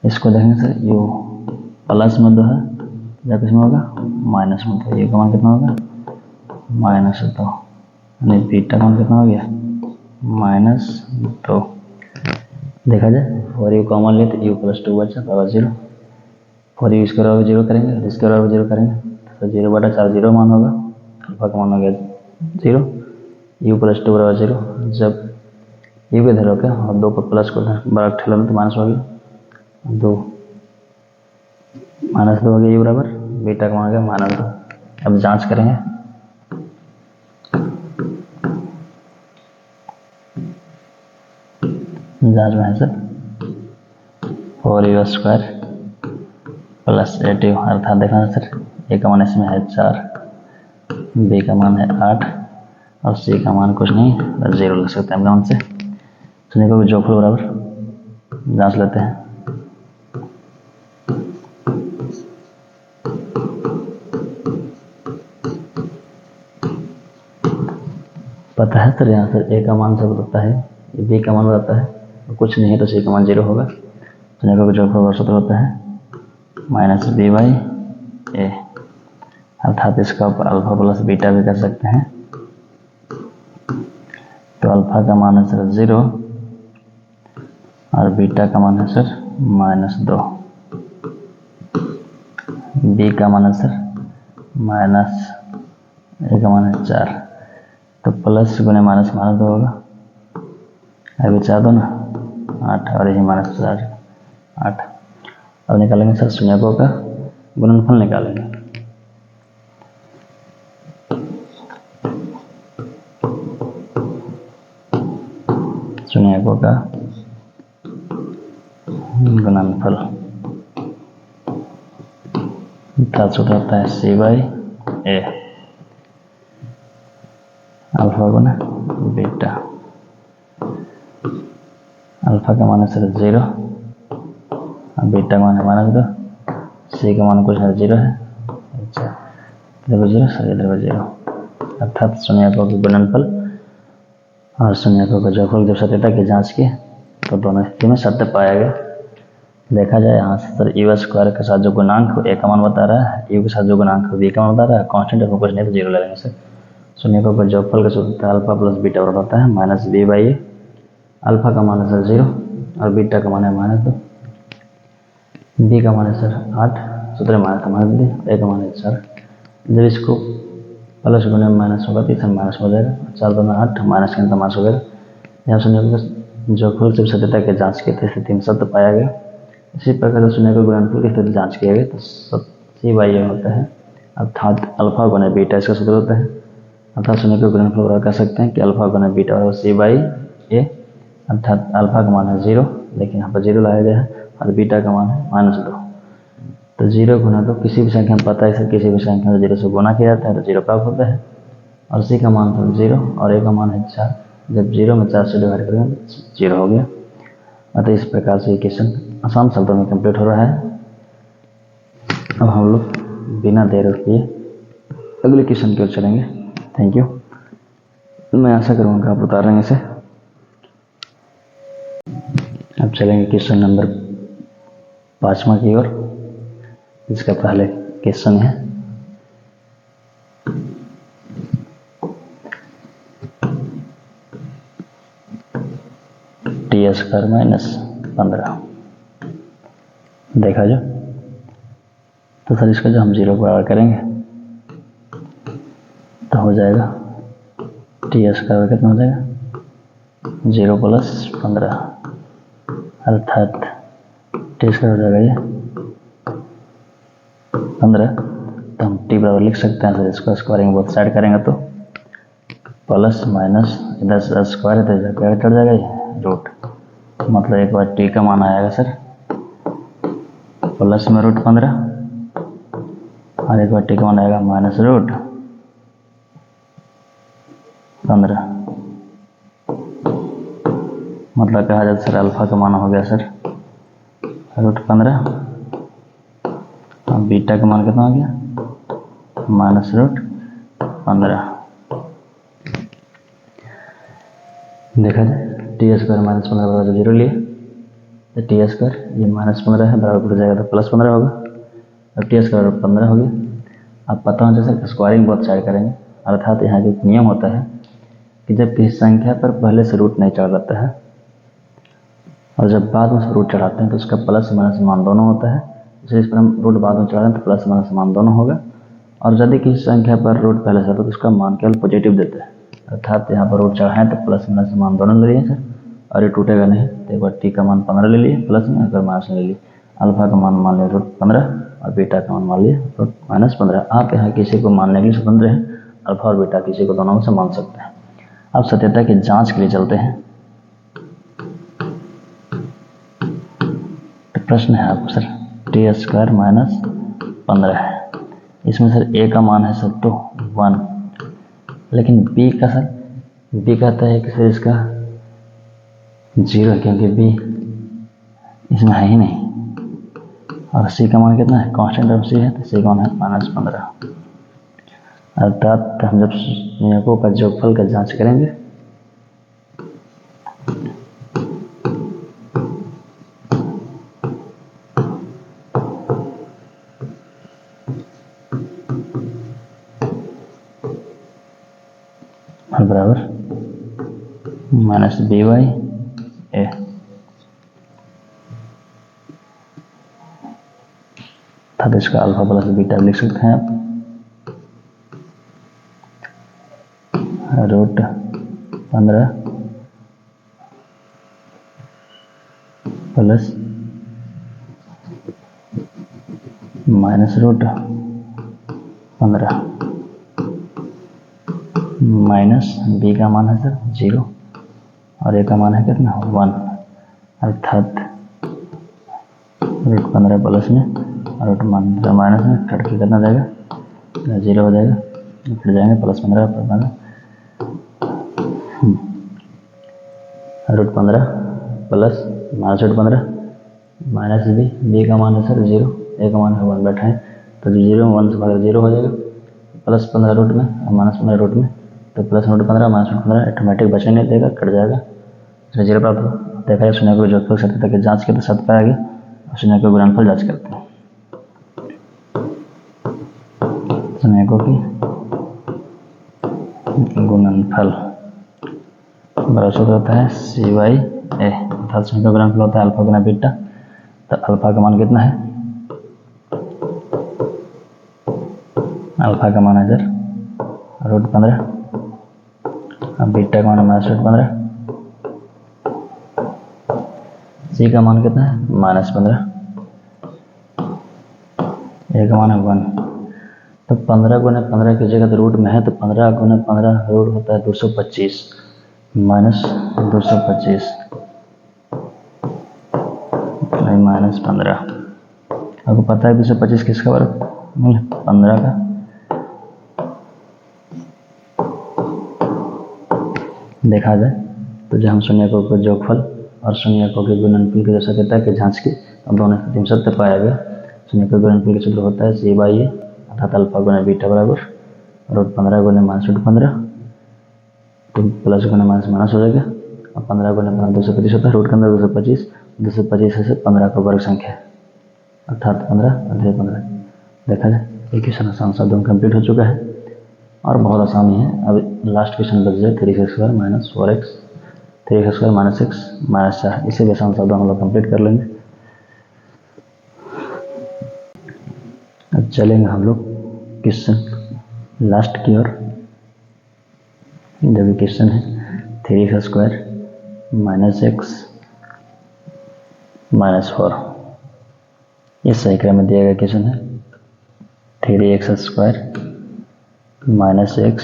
इसको देखेंगे सर यू प्लस में 2 है या किस में होगा माइनस में 2, यू का मान कितना होगा -2, यानी बीटा का मान कितना हो गया -2। देखा जाए और यू कॉमन ले तो यू + 2 बचा बराबर 0, और यू इसके बराबर 0 करेंगे, इसके बराबर 0 करेंगे तो 0/4 0 मान होगा, अल्फा का मान हो गया 0, यू + 2 बराबर 0। जब यू के इधर होगा और 2 को प्लस को बराबर ठेला तो माइनस हो गया 2, -2 हो गया यू बराबर, बीटा का मान हो गया -2। अब जांच करेंगे, जांच में है सर 4u² + 8u, अर्थात देखना सर ए का मान इसमें है 4, बी का मान है 8 और सी का मान कुछ नहीं 0 लग सकते हैं हम से। सुनिए को जोड़फल बराबर जांच लेते हैं। पता है सर यहाँ से ए का मान सब बताता है, बी का मान बताता है, और कुछ नहीं है तो सी का मान 0 होगा। सुनिए को जोड़फल सूत्र होता है -b/a, अर्थात इसका अल्फा प्लस बीटा भी कर सकते हैं। तो अल्फा का मान है सर 0 और बीटा का मान है सर -2, बी का मान है सर ए का मान है 4, तो प्लस गुने माइनस -2 होगा, अभी 4 दो ना 8 और यही -4 8। अब निकालेंगे सर शून्यकों का गुणनफल निकालेंगे। शून्यकों का गुणनफल सूत्र होता है c/a, अल्फा गुना बीटा। अल्फा का मान है सर 0 और बीटा का मान है -2, सी का मान कुछ है 0 है, अच्छा इधर 0 सर इधर 0, अर्थात शून्यकों के गुणनफल और शून्यकों का जोड़फल जब सत्यता की जांच की तो दोनों स्थिति में सत्य पाया गया। देखा जाए यहाँ से सर यू स्क्वायर के साथ जो गुणांक ए का मान बता रहा है, यू के साथ जो गुणांक बी का मान बता रहा है, कांस्टेंट है कुछ नहीं तो 0 ले लेंगे सर। शून्यकों का जोड़फल का सूत्र अल्फा प्लस बीटा बराबर होता है -b/a, अल्फा का मान है सर 0 और बीटा का मान है -2, बी का मान है सर 8, सूत्र -2, ए का मान है 4। जब इसको प्लस गुने माइनस होगा तो इसमें माइनस हो जाएगा, 4 2 8 माइनस के अंतर माइनस हो गया। यहाँ शून्यकों का जोड़फल जब सत्यता की जांच की थी स्थिति में सत्य पाया गया। इसी प्रकार से शून्यकों के गुणनफल की स्थिति जांच किया गया तो c/a होता है, अर्थात अल्फा गुना बीटा इसका सूत्र होता है, अर्थात शून्यकों के गुणनफल बराबर कह सकते हैं कि अल्फा गुना बीटा बराबर c/a, अर्थात अल्फा का मान है 0 लेकिन यहाँ पर 0 लाया गया है और बीटा का मान है -2। तो 0 गुना 2 किसी भी संख्या में पता है सर, किसी भी संख्या में 0 से गुना किया जाता है तो 0 प्राप्त होता है, और सी का मान तो 0 और ए का मान है 4, जब 0 में 4 से डिवाइड करेंगे तो 0 हो गया। अतः इस प्रकार से इक्वेशन आसान शब्दों में कंप्लीट हो रहा है। अब हम लोग बिना देर किए अगले क्वेश्चन की ओर चलेंगे। थैंक यू, मैं आशा करूँगा आप उतार लेंगे इसे। अब चलेंगे क्वेश्चन नंबर 5वां की ओर। इसका पहले क्वेश्चन है t² - 15। देखा जो तो सर इसका जो हम 0 को बराबर करेंगे तो हो जाएगा t² कितना हो जाएगा 0 + 15 अर्थात टी स्क्वायर हो जाएगा ये 15। तो हम टी बराबर लिख सकते हैं सर, इसको स्क्वायरिंग बोथ साइड करेंगे तो प्लस माइनस इधर से स्क्वायर है तो इधर क्या कट जाएगा ये रूट, मतलब एक बार टी का मान आएगा सर प्लस में √15 और एक बार टी का मान आएगा माइनस √15। मतलब कहा जाए सर अल्फा का मान हो गया सर √15 और बीटा का मान कितना हो गया माइनस √15। देखा जाए टी स्क्वायर माइनस 15 बराबर 0 लिए तो टी स्क्वायर ये माइनस 15 है बराबर उठ जाएगा तो प्लस 15 होगा और टी स्क्वायर 15 हो गया। अब पता होना चाहिए सर स्क्वायरिंग बहुत साइड करेंगे, अर्थात यहाँ एक नियम होता है कि जब किसी संख्या पर पहले से रूट नहीं चढ़ जाता है और जब बाद में रूट चढ़ाते हैं तो उसका प्लस माइनस मान दोनों होता है, इसलिए इस पर हम रूट बाद में चढ़ा रहे हैं तो प्लस माइनस मान दोनों होगा। और यदि किसी संख्या पर रूट पहले से आता है तो उसका मान केवल पॉजिटिव देता है, अर्थात यहाँ पर रूट चढ़ाएं तो प्लस माइनस मान दोनों ले लिए सर और ये टूटेगा नहीं। तो एक बार टी का मान 15 ले लिए प्लस में, अगर माइनस ले लिए अल्फा का मान लिया √15 और बीटा का मान लिया √-15। आप यहाँ किसी को मानने के लिए स्वतंत्र हैं, अल्फा और बीटा किसी को दोनों में से मान सकते हैं। अब सत्यता की जांच के लिए चलते हैं। तो प्रश्न है आपको सर टी स्क्वायर माइनस 15 है, इसमें सर ए का मान है सर तो 1, लेकिन बी का सर बी कहता है कि सर इसका 0 क्योंकि बी इसमें है ही नहीं, और सी का मान कितना है कांस्टेंट ऑफ सी है तो सी का मान है -15। अर्थात हम जब नियमों का जोगफल का जांच करेंगे बराबर -by(a) अर्थात इसका अल्फा प्लस बीटा लिख सकते हैं आप √15 प्लस -√15 माइनस बी का मान है सर 0 और ए का मान है कितना 1, अर्थात √15 प्लस में और √15 माइनस में कट के कितना जाएगा 0 हो जाएगा, फिर जाएंगे +15 √15 प्लस -√15 माइनस बी का मान है सर 0, ए का मान है 1 बैठा है तो 0 में 1 से भाग 0 हो जाएगा, +15 रूट में और -15 रूट में तो +15 -15 ऑटोमेटिक बचने नहीं देगा, कट जाएगा, इसलिए 0 प्राप्त हो। देखा जाए शून्य को जोड़फल सत्यता की जांच के तो सत्य पाया गया और शून्य को गुणनफल जांच करते हैं। शून्यकों की गुणनफल बराबर सूत्र होता है CY(a), अर्थात शून्य का गुणनफल होता है अल्फा गुना बीटा। तो अल्फा का मान कितना है, अल्फा का मान है सर √15 और बीटा का मान है -15। सी का मान कितना है -15, ए का मान है 1। तो 15 गुना 15 की जगह तो रूट में है तो 15 गुना 15 रूट होता है 225 -225 -15। आपको पता है 225 किसका वर्ग 15 का। देखा जाए तो जब हम शून्यकों के जोगफल और शून्यकों के गुणनफल की सत्यता की जांच की तो दोनों स्थिति में सत्य पाया गया। शून्य के गुणनफल का सूत्र होता है CY(a), अर्थात अल्फा गुना बीटा बराबर √15 गुना -15 तो प्लस गुना माइनस हो जाएगा और 15 गुना 225 होता है, रूट के अंदर 225 से 15 का वर्ग संख्या अर्थात 15 अध्याय 15। देखा जाए एक क्वेश्चन आसान शब्दों में कंप्लीट हो चुका है और बहुत आसानी है। अब लास्ट क्वेश्चन बच जाए 3x² - 4x 3x² - 6 - 4, इसे भी आसान शब्दों हम लोग कंप्लीट कर लेंगे। अब चलेंगे हम लोग क्वेश्चन लास्ट की ओर। जब क्वेश्चन है 3x² -x -4, ये सही क्रम में दिया गया क्वेश्चन है। 3x² -x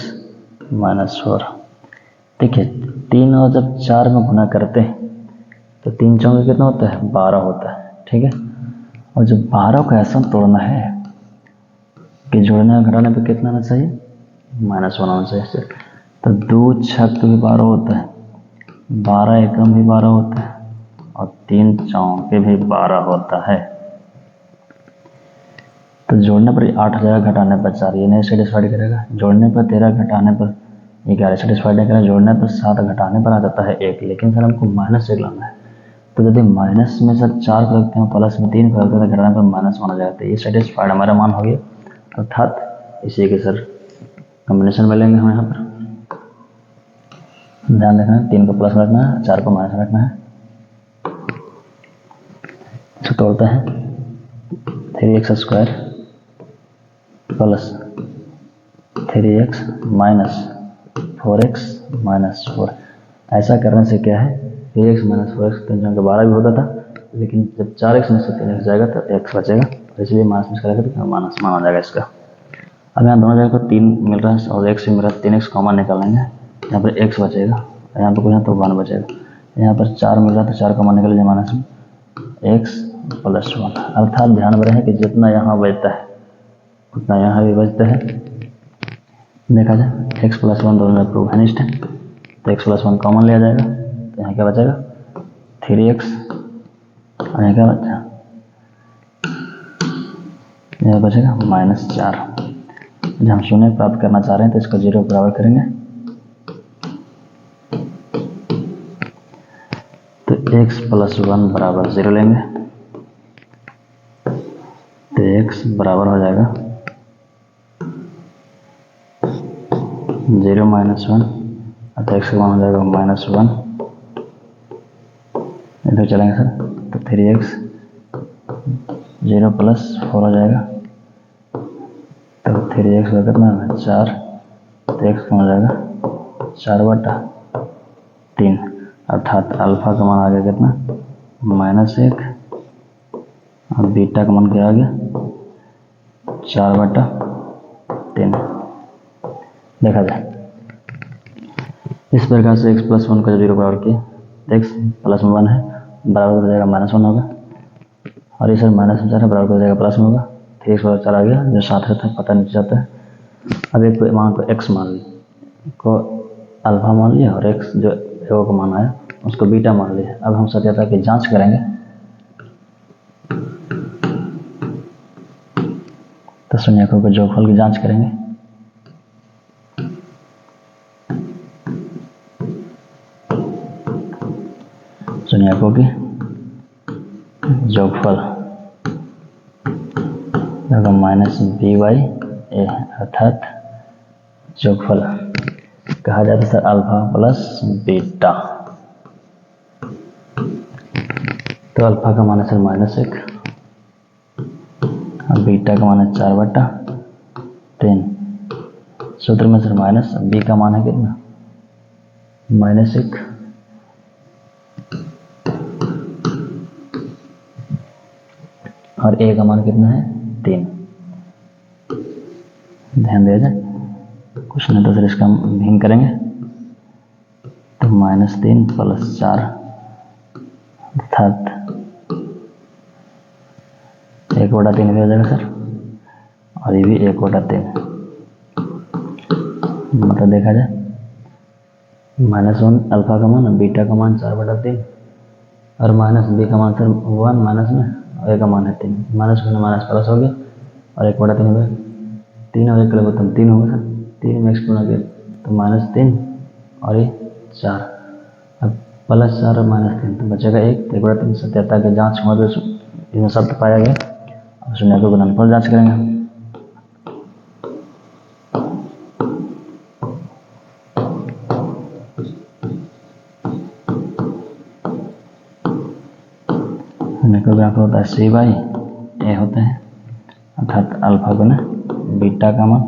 -4। देखिए 3 और जब 4 में गुना करते हैं तो 3 चौके कितना होता है, 12 होता है, ठीक है। और जब 12 को ऐसा तोड़ना है कि जोड़ने और घटाने पर कितना आना चाहिए, -1 आना चाहिए। तो 2 छक भी 12 होता है, 12 एकम भी 12 होता है, और 3 चौके भी 12 होता है। तो जोड़ने पर 8 हो जाएगा, घटाने पर 4, ये नहीं सेटिस्फाइड करेगा। जोड़ने पर 13, घटाने पर 11 सेटिस्फाइड नहीं करेगा। जोड़ने पर 7, घटाने पर आ जाता है 1, लेकिन सर हमको -1 लाना है। तो यदि माइनस में सर 4 को रखते हैं, प्लस में 3 को रखते हैं, तो घटाने पर -1 आ जाता है। ये सेटिस्फाइड हमारा मान हो गया, अर्थात इसी के सर कॉम्बिनेशन में लेंगे हम यहाँ पर। ध्यान रखना है, 3 को प्लस में रखना है, 4 को माइनस में रखना है। इसको तोड़ते हैं, 3x² plus 3x minus 4x minus 4। ऐसा करने से क्या है, 3x - 4x 3 चौके 12 भी होता था, लेकिन जब 4x में से 3x जाएगा तो x बचेगा, इसलिए माइनस में करेगा तो -1 आ जाएगा इसका। अब यहाँ दोनों जगह पर 3 मिल रहा है और x भी मिल रहा है, 3x कॉमन निकालेंगे, यहाँ पर x बचेगा, यहाँ पर कुछ तो 1 बचेगा। यहाँ पर 4 मिल रहा है तो 4 कॉमन निकालेंगे, माइनस में x + 1। अर्थात ध्यान में रहे कि जितना यहाँ बचता है उतना यहाँ भी बचता है। देखा जाए x + 1 दोनों में प्रूव है, तो x + 1 कॉमन लिया जाएगा, तो यहाँ क्या बचेगा 3x, और यहाँ क्या बचा, यह बचेगा -4। जब हम शून्य प्राप्त करना चाह रहे हैं तो इसको 0 बराबर करेंगे, तो x + 1 बराबर 0 लेंगे, तो x बराबर हो जाएगा 0 - 1, तो x का मान हो जाएगा -1। इधर चलेंगे सर, तो 3x 0 + 4 हो जाएगा, तो 3x का कितना है 4, तो x का हो जाएगा 4/3, अर्थात अल्फा का मान आ गया कितना -1, और बीटा का मान क्या आ गया 4/3। देखा जाए इस प्रकार से x + 1 का 0 बराबर किया, x + 1 है बराबर हो जाएगा -1 होगा, और ये सर -4 है बराबर हो जाएगा प्लस में होगा, 3x = 4 आ गया, जो साथ रहता है पता नहीं जाता है। अब एक मान को x मान लिया, को अल्फा मान लिया, और x जो एगो का मान आया उसको बीटा मान लिया। अब हम सत्यता की जांच करेंगे, तो शून्यकों के जोगफल की जांच करेंगे। शून्यकों की जोगफल -b/a, अर्थात जोगफल कहा जाता है सर अल्फा + बीटा। तो अल्फा का मान है सर -1, और बीटा का मान है 4/3। सूत्र में सर माइनस, बी का मान है कितना -1, और ए का मान कितना है 3। ध्यान दिया जाए, कुछ नहीं तो सर इसका हम भिन्न करेंगे, तो -3 + 4, अर्थात 1/3 भी हो जाएगा सर, और ये भी 1/3। मतलब देखा जाए -1 अल्फा का मान, बीटा का मान 4/3, और -b का मान सर 1 माइनस में, और ए का मान है 3, माइनस में माइनस प्लस हो गया, और 1/3 हो गया, 3 और 1 का लगभग 3 होगा सर, 3 में x गुणा किया तो -3, और ये 4, अब +4 और -3 तो बचेगा 1, तो 1/3। सत्यता की जाँच मतलब इसमें शब्द पाया गया। अब शून्यकों के गुणनफल जाँच करेंगे हम। गुणनफल होता है c/a होता है, अर्थात अल्फा गुना बीटा का मान।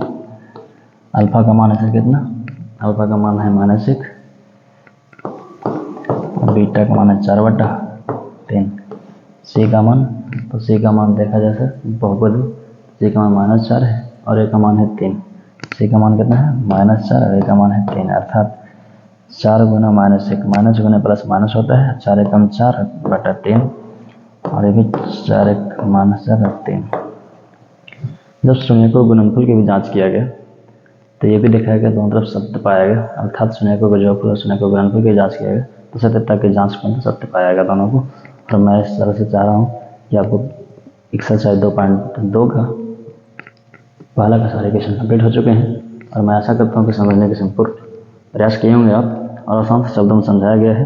अल्फा का मान है सर कितना, अल्फा का मान है -1, और बीटा का मान है 4/3। सी का मान, तो सी का मान देखा जैसे बहुपदी, सी का मान -4 है और ए का मान है 3। सी का मान कितना है -4 और ए का मान है 3, अर्थात 4 गुना -1, माइनस गुना प्लस माइनस होता है, 4 एकम 4/3 और ये भी 4 एक -4/3। जब शून्य को गुणनफल की भी जांच किया गया तो ये भी दिखाया गया दोनों तरफ सत्य पाया गया, अर्थात शून्य को जोड़फल और शून्य को गुणनफल की जांच किया गया तो सत्यता की जांच में सत्य पाया गया दोनों को। और मैं इस तरह से चाह रहा हूँ कि आपको एक्सरसाइज 2.2 का पहला का सारे क्वेश्चन कंप्लीट हो चुके हैं और मैं आशा करता हूँ कि समझने के संपूर्ण प्रयास किए होंगे आप और आसान से शब्दों में समझाया गया है।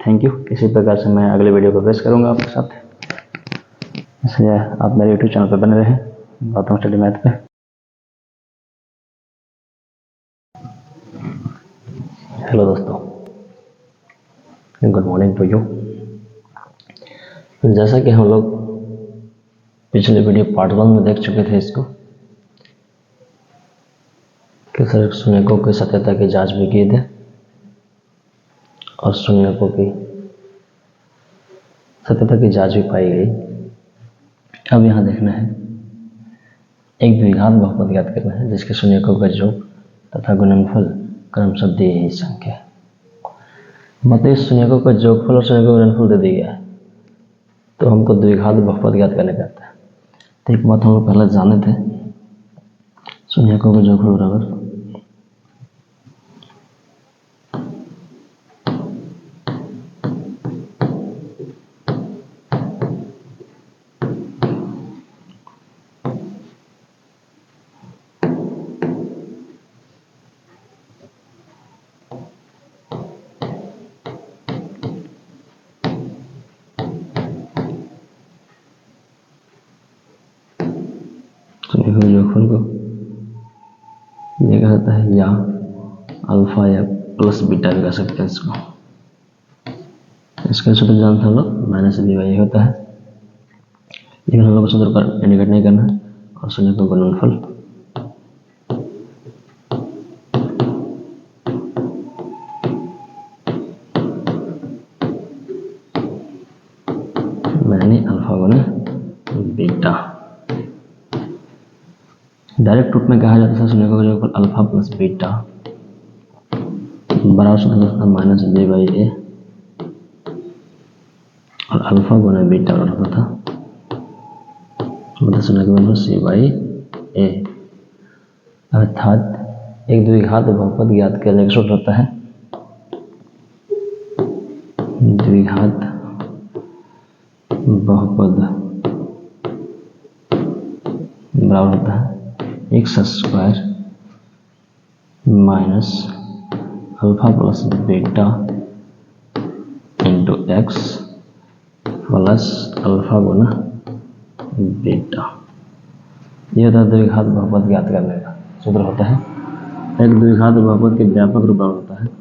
Thank you. इसी प्रकार से मैं अगले वीडियो को पेश करूँगा आपके साथ, इसलिए आप मेरे यूट्यूब चैनल पर बने रहें गौतम स्टडी मैथ पे। हेलो दोस्तों, गुड मॉर्निंग टू यू। जैसा कि हम लोग पिछले वीडियो पार्ट 1 में देख चुके थे इसको कि सर शून्यकों की सत्यता की जांच भी किए थे और शून्यकों की सत्यता की जांच भी पाई गई। अब यहाँ देखना है एक द्विघात बहुपद ज्ञात करना है जिसके शून्यकों का योग तथा गुणनफल क्रमशः दी ही संख्या है। मतलब इस शून्यकों का योगफल और शून्यकों का गुणनफल दे दिया है तो हमको द्विघात बहुपद ज्ञात करने का आता है। तो एक बात हम लोग पहले जाने थे, शून्यकों का योगफल बराबर योगफल को ये कहा जाता है या अल्फा या प्लस बीटा भी कह सकते हैं इसको। इसका सूत्र जानते हैं हम लोग -b/a होता है, लेकिन हम लोग को सूत्र पर इंडिकेट नहीं करना है। और शून्य का गुणनफल यानी अल्फा गुना बीटा। डायरेक्ट रूप में कहा जाता है शून्य का योगफल अल्फा प्लस बीटा बराबर सूत्र होता -b/a और अल्फा गुना बीटा बराबर था मतलब शून्य का गुणनफल c/a। अर्थात एक द्विघात बहुपद ज्ञात करने का सूत्र होता है द्विघात बहुपद बराबर होता है x² minus alpha plus beta into x plus alpha गुना बीटा। ये होता है द्विघात बहुपद ज्ञात करने का सूत्र होता है। एक द्विघात बहुपद के व्यापक रूप होता है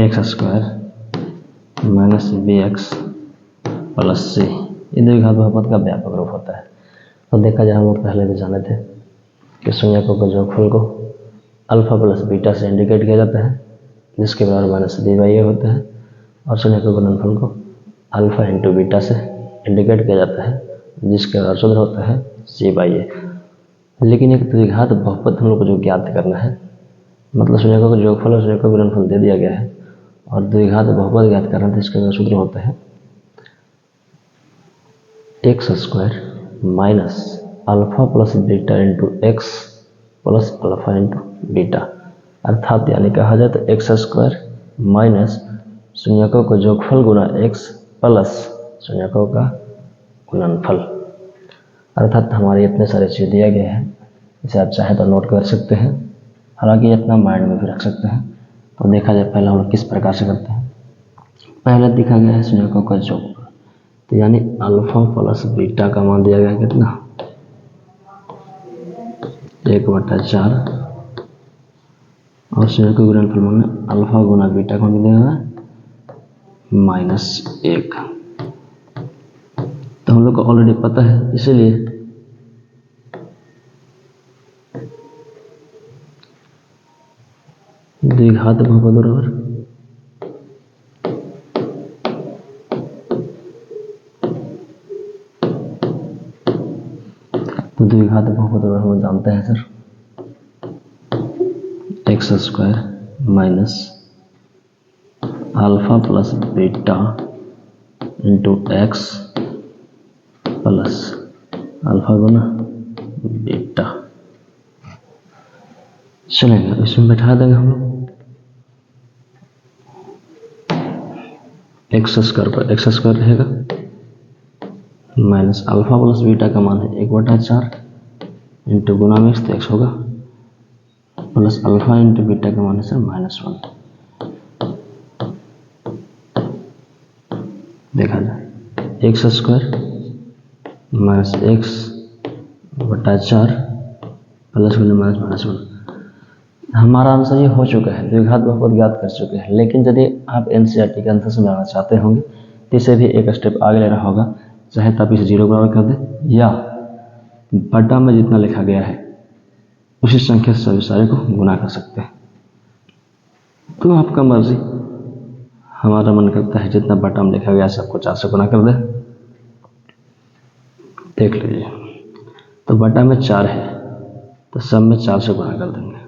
x² minus bx plus c। ये द्विघात बहुपद का व्यापक रूप होता है। तो देखा जाए हम लोग पहले भी जाने थे कि शून्यकों के योगफल को अल्फा प्लस बीटा से इंडिकेट किया जाता है जिसके बराबर -b/a होता है और शून्य के गुणनफल को अल्फा इंटू बीटा से इंडिकेट किया जाता है जिसके बराबर सूत्र होता है c/a। लेकिन एक द्विघात बहुपद हम लोग को जो ज्ञात करना है, मतलब शून्यकों का योगफल और शून्य का गुणनफल दे दिया गया है और द्विघात बहुपद ज्ञात करना है तो इसका सूत्र होता है x² minus alpha plus beta into x plus alpha into beta. अर्थात यानी कहा जाए तो x² माइनस शून्यकों का योगफल गुना x प्लस शून्यकों का गुणनफल। अर्थात हमारे इतने सारे चीज़ दिया गया है, इसे आप चाहे तो नोट कर सकते हैं, हालांकि इतना माइंड में भी रख सकते हैं। तो देखा जाए पहले हम लोग किस प्रकार से करते हैं। पहले दिखा गया है शून्यकों का योगफल, तो यानी अल्फा प्लस बीटा का मान दिया गया कितना 1/4 और शून्य का गुणनफल मान अल्फा गुना बीटा का मान दिया गया -1। तो हम लोग को ऑलरेडी पता है, इसीलिए द्विघात बहुपद बराबर तो द्विघात बहुपद बराबर हम जानते हैं sir x² minus alpha plus beta into x plus alpha गुना बीटा। चलेगा, इसमें बैठा देंगे हम लोग x² पर x² रहेगा माइनस अल्फा प्लस बीटा का मान है 1/4 इंटू गुना में x तो x होगा प्लस अल्फा इंटू बीटा का मान है सर -1। देखा जाए x² माइनस x/4 प्लस -1। हमारा आंसर ये हो चुका है, द्विघात बहुपद ज्ञात कर चुके हैं। लेकिन यदि आप एनसीईआरटी के आंसर से बनाना चाहते होंगे तो इसे भी एक स्टेप आगे लेना होगा। चाहे तो आप इसे 0 बराबर कर दें या बटा में जितना लिखा गया है उसी संख्या से सभी सारे को गुना कर सकते हैं। तो आपका मर्जी, हमारा मन करता है जितना बटा में लिखा गया सबको 4 से गुना कर दें। देख लीजिए, तो बटा में 4 है तो सब में 4 से गुना कर देंगे।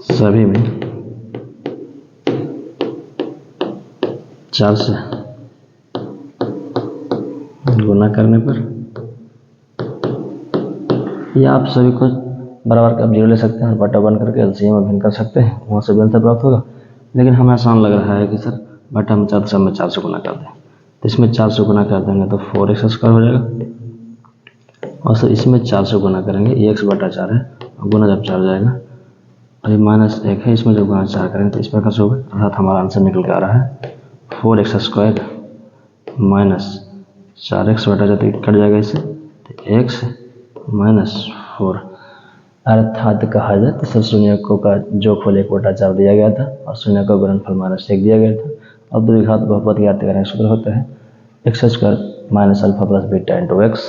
सभी में 4 से गुना करने पर या आप सभी को बराबर का 0 ले सकते हैं और बटा बन करके एलसीएम में भिन्न कर सकते हैं, वहाँ से भी आंसर प्राप्त होगा। लेकिन हमें आसान लग रहा है कि सर बटा में 4 सब में 4 से गुना कर दें। तो इसमें 4 से गुना कर देंगे तो 4x² हो जाएगा और सर इसमें 4 से गुना करेंगे, ये x/4 है और गुना जब 4 जाएगा और ये -1 है, इसमें जब गुना 4 करेंगे तो इस प्रकार से होगा। अर्थात हमारा आंसर निकल के आ रहा है 4x² माइनस 4x/4 कट जाएगा इससे तो x -4। अर्थात कहा जाए तो सर शून्यकों का जोगफल 1/4 दिया गया था और शून्य का गुणनफल -1 दिया गया था। अब द्विघात बहुपद ज्ञात करने का सूत्र होता है x² minus alpha plus beta into x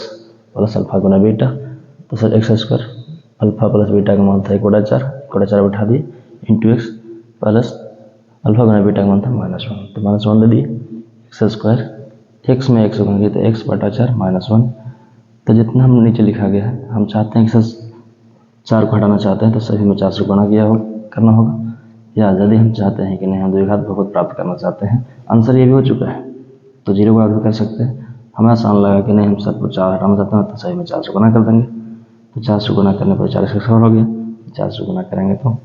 plus alpha गुना बीटा। तो sir x² alpha plus beta का मान था 1/4 बैठा दिए इंटू एक्स प्लस अल्फा गुना बीटा का मान था -1 तो -1 दे दिए। x² x में x गुना तो x/4 -1। तो जितना हम नीचे लिखा गया है, हम चाहते हैं कि सर 4 को हटाना चाहते हैं तो सभी में 4 से गुणा करना होगा, या यदि हम चाहते हैं कि नहीं हम द्विघात बहुपद प्राप्त करना चाहते हैं, आंसर ये भी हो चुका है तो 0 गुणा भी कर सकते हैं। हमें आसान लगा कि नहीं हम सबको 4 हटाना चाहते हैं तो सभी में 4 से गुणा कर देंगे। तो 4 से गुणा करने पर 4x² हो गया, 4 से गुणा करेंगे तो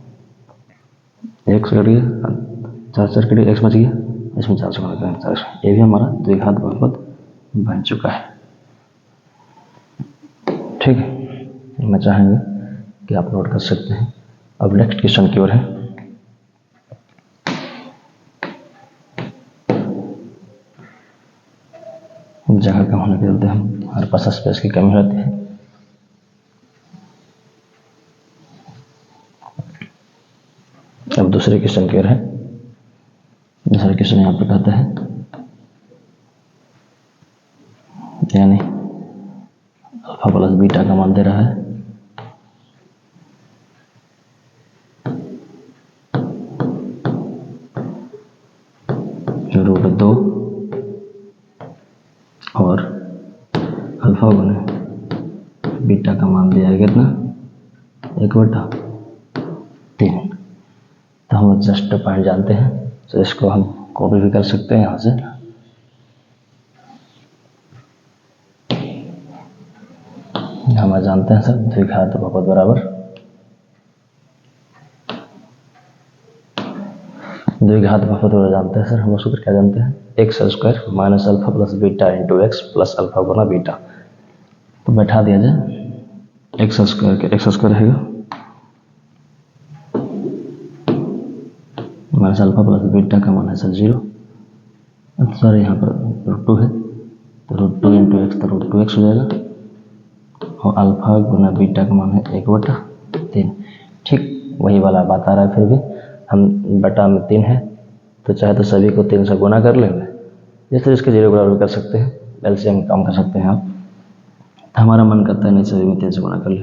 x कट गया, 4 कट गया, x बच गया, इसमें 4 से गुणा करेंगे 4। ये भी हमारा द्विघात बहुपद बन चुका है। ठीक है, मैं चाहेंगे कि आप नोट कर सकते हैं। अब नेक्स्ट क्वेश्चन की ओर है। जगह कम होने के चलते हम हमारे पास स्पेस की कमी होती है। अब दूसरे क्वेश्चन की ओर है। दूसरा क्वेश्चन यहाँ पर कहता है यानी अल्फा प्लस बीटा का मान दे रहा है √2 और अल्फा गुना बीटा का मान दिया है कितना 1/3। तो हम जस्ट पॉइंट जानते हैं तो इसको हम कॉपी भी कर सकते हैं यहाँ से। हम जानते हैं सर द्विघात बहुपद बराबर द्विघात बहुपद जानते हैं सर। हम सूत्र क्या जानते हैं x² minus alpha plus beta into x plus alpha गुना बीटा। तो बैठा दिया जाए x² के x² रहेगा माइनस अल्फा प्लस बीटा का मान है सर 0। सर यहाँ पर √2 है तो √2 इंटू एक्स तो √2x हो जाएगा और अल्फा गुना बीटा का मान है 1/3। ठीक वही वाला बात आ रहा है फिर भी। हम बटा में 3 है तो चाहे तो सभी को 3 से गुना कर लेंगे, जैसे इसके 0 बराबर कर सकते हैं, एलसीएम काम कर सकते हैं आप। तो हमारा मन करता है नहीं सभी में 3 से गुना कर ले,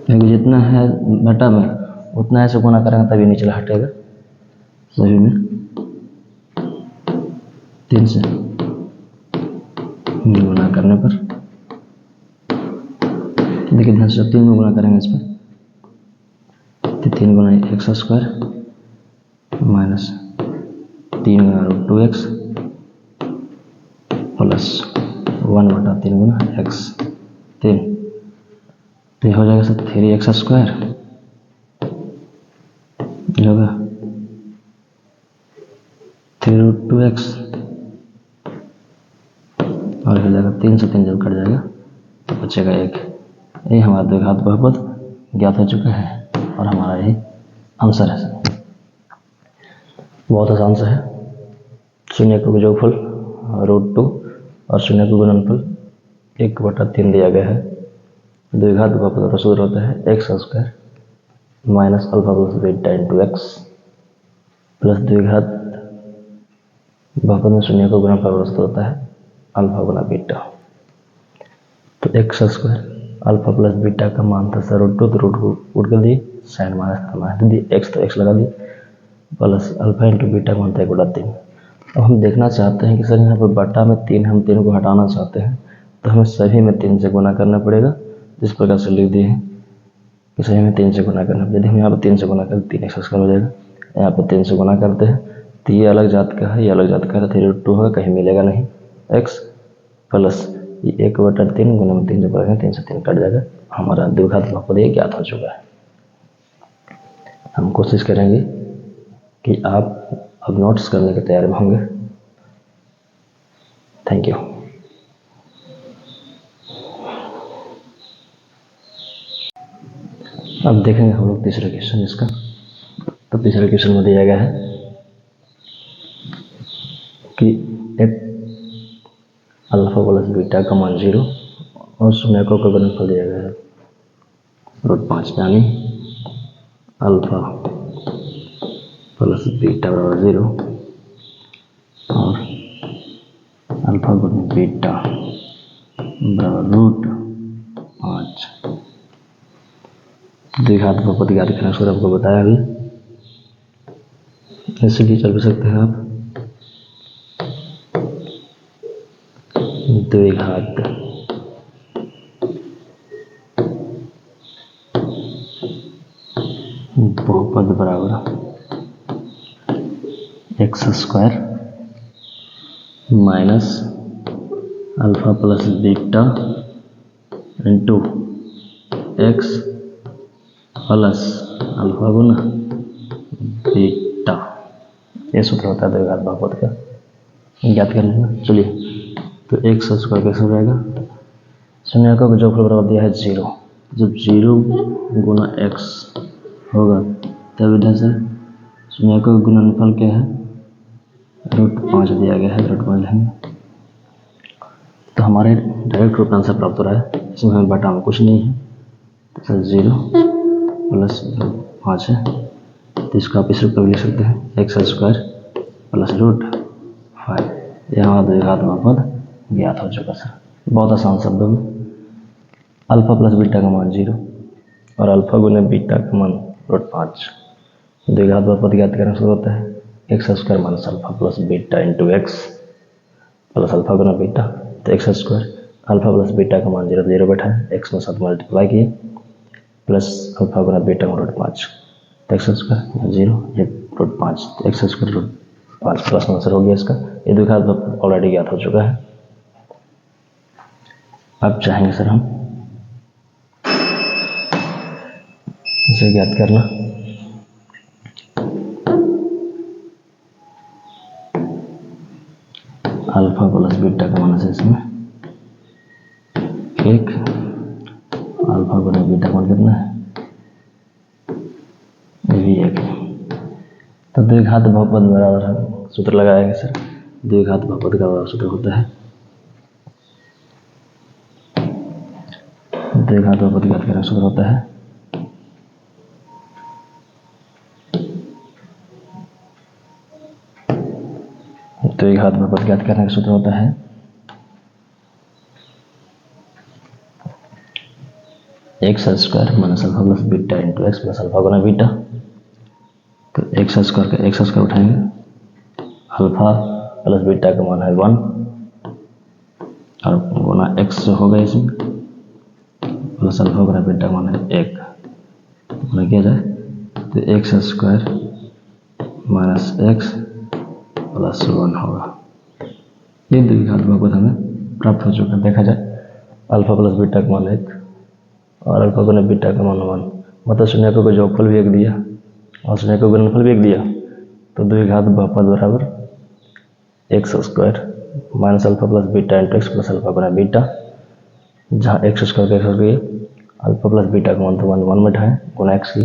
क्योंकि जितना है बटा में उतना ऐसे गुना करेंगे तभी नीचे हटेगा। सभी में 3 से गुना करने पर देखिए ध्यान से 3 में गुना करेंगे इस पर, तो 3 गुना एक्स स्क्वायर माइनस 3 गुना रूट 2x प्लस 1/3 गुना एक्स 3, तो ये हो जाएगा सर 3x स्क्वायर होगा 3 रूट 2x और हो जाएगा 3 से 3 जब कट जाएगा तो बचेगा 1। ये हमारा द्विघात बहुपद ज्ञात हो चुका है और हमारा यही आंसर है। बहुत आसान सा है। शून्य का जोगफल √2 और शून्य का गुणनफल 1/3 दिया गया है। द्विघात बहुपद का सूत्र होता है x square minus alpha plus beta into x plus द्विघात बहुपद में शून्य का गुणनफल सूत्र होता है अल्फा गुना बीटा। तो x square alpha plus beta का मान था सर √2, तो रूट को उठ कर दिए, साइन माइनस दिए, एक्स तो एक्स लगा दिए, प्लस अल्फा इंटू बीटा का मान था 1/3। अब हम देखना चाहते हैं कि सर यहाँ पर बटा में 3 हम 3 को हटाना चाहते हैं, तो हमें सभी में 3 से गुना करना पड़ेगा। जिस प्रकार से लिख दिए हैं कि सभी में 3 से गुना करना पड़ेगा। यदि हम यहाँ पर 3 से गुना करें 3x स्क्वायर हो जाएगा, यहाँ पर 3 से गुना करते हैं तो ये अलग जात का है, ये अलग जात का है, 3√2 होगा, कहीं मिलेगा नहीं x प्लस ये 1/3 गुना में 3 जब करेंगे 3 से 3 कट जाएगा। हमारा द्विघात बहुपद ये ज्ञात हो चुका है। हम कोशिश करेंगे कि आप अब नोट्स करने की तैयारी में होंगे। Thank you. अब देखेंगे हम लोग तीसरा क्वेश्चन इसका। तो तीसरे क्वेश्चन में दिया गया है कि एक अल्फा प्लस बीटा का मान 0 और शून्य का गुणनफल दिया गया है √5, यानी अल्फा प्लस बीटा बराबर 0 और अल्फा गुना बीटा बराबर √5। द्विघात बहुपद ज्ञात करना सूत्र आपको बताया अभी, ऐसे भी चल भी सकते हैं आप। द्विघात बहुपद बराबर x square minus alpha plus beta into x plus alpha गुना बीटा, ये सूत्र होता है द्विघात बहुपद का, ज्ञात कर लेना। चलिए तो एक्स स्क्वायर कैसे हो जाएगा, शून्य का जोगफल बराबर दिया है 0, जब 0 गुना एक्स होगा तब इधर से शून्य का गुणनफल क्या है √5 दिया गया है, √5 लेंगे तो हमारे डायरेक्ट रूप आंसर प्राप्त हो रहा है। इसमें हमें बटा में कुछ नहीं है, तो सर 0 प्लस 5 है, तो इसको आप इस रूप में लिख सकते हैं एक्स स्क्वायर प्लस √5। यह हमारा द्विघात बहुपद ज्ञात हो चुका सर। बहुत आसान शब्दों में अल्फा प्लस बीटा का मान 0 और अल्फा गुना बीटा का मान √5। द्विघात बहुपद ज्ञात करना शुरू होता है x square minus alpha plus beta into x plus alpha गुना बीटा, तो x square alpha plus beta का मान 0 बैठा है, एक्स में 7 मल्टीप्लाई किए प्लस अल्फा गुना बीटा का √5, तो एक्स स्क्वायर 0 ये √5, तो एक्स स्क्वायर √5 प्लस आंसर हो गया इसका। ये द्विघात बहुपद ऑलरेडी ज्ञात हो चुका है। अब चाहेंगे सर हम इसे ज्ञात करना। अल्फा प्लस बीटा का मान है इसमें 1, अल्फा गुना बीटा का मान कितना है ये भी 1। तो द्विघात बहुपद बराबर सूत्र लगाएंगे सर। द्विघात बहुपद का सूत्र होता है द्विघात बहुपद ज्ञात करना सूत्र होता है तो एक घात बहुपद ज्ञात करने का सूत्र होता है x square minus alpha plus beta into x plus alpha गुना बीटा। तो एक्स स्क्वायर का एक्स स्क्वायर उठाएंगे, अल्फा प्लस बीटा का मान है 1 और गुना एक्स जो होगा इसमें प्लस अल्फा गुना बीटा का मान है 1 गुना किया जाए तो x square minus x plus 1 होगा। ये द्विघात बहुपद हमें प्राप्त हो चुका है। देखा जाए अल्फा प्लस बीटा का मान 1 और अल्फा गुना बीटा का मान 1, मतलब शून्यकों को जोगफल भी 1 दिया और शून्यकों को गुणनफल भी 1 दिया। तो द्विघात बहुपद बराबर x square minus alpha plus beta into x plus alpha गुना बीटा, जहाँ एक्स स्क्वायर का x square alpha plus beta का मान तो 1 में बैठा है गुना एक्स की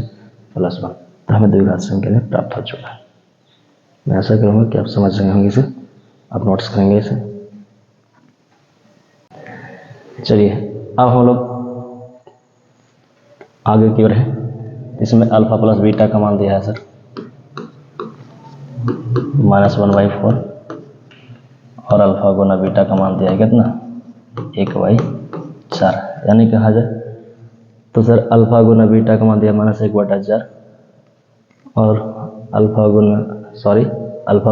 प्लस 1, तो हमें द्विघात संख्या में प्राप्त हो चुका है। मैं ऐसा करूँगा कि आप समझ रहे होंगे इसे, आप नोट्स करेंगे इसे। चलिए अब हम लोग आगे की ओर है। इसमें अल्फा प्लस बीटा का मान दिया है सर -1/4 और अल्फा गुना बीटा का मान दिया है कितना 1/4, यानी कहा जाए तो सर अल्फा गुना बीटा का मान दिया -1/4 और अल्फा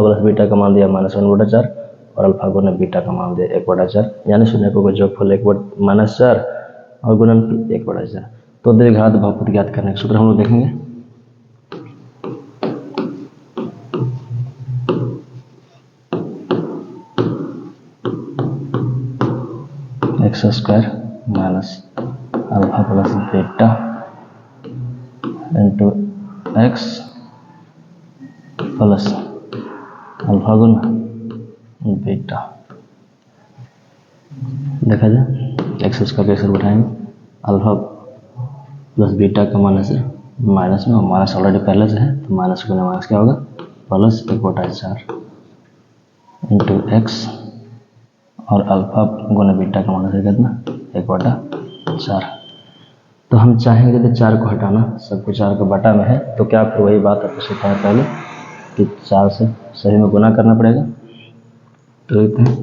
प्लस बीटा का मान दिया -1/4 और अल्फा गुना बीटा का मान दिया 1/4, यानी शून्यकों का जोगफल -4 और गुणनफल 1/4। तो द्विघात बहुपद ज्ञात करने का सूत्र हम लोग देखेंगे। X square minus alpha plus beta into x plus alpha गुना बीटा। देखा जाए एक्स स्क्वायर कैसे उठाएंगे, अल्फा प्लस बीटा का माइनस है माइनस में, और माइनस ऑलरेडी पहले से है तो माइनस गुना माइनस क्या होगा प्लस 1/4 इंटू एक्स और अल्फा गुना बीटा का माइनस है कितना 1/4। तो हम चाहेंगे यदि 4 को हटाना, सब कुछ 4 का बटा में है तो क्या फिर वही बात आपको सिखाया पहले कि 4 से सभी में गुना करना पड़ेगा। तो देखते हैं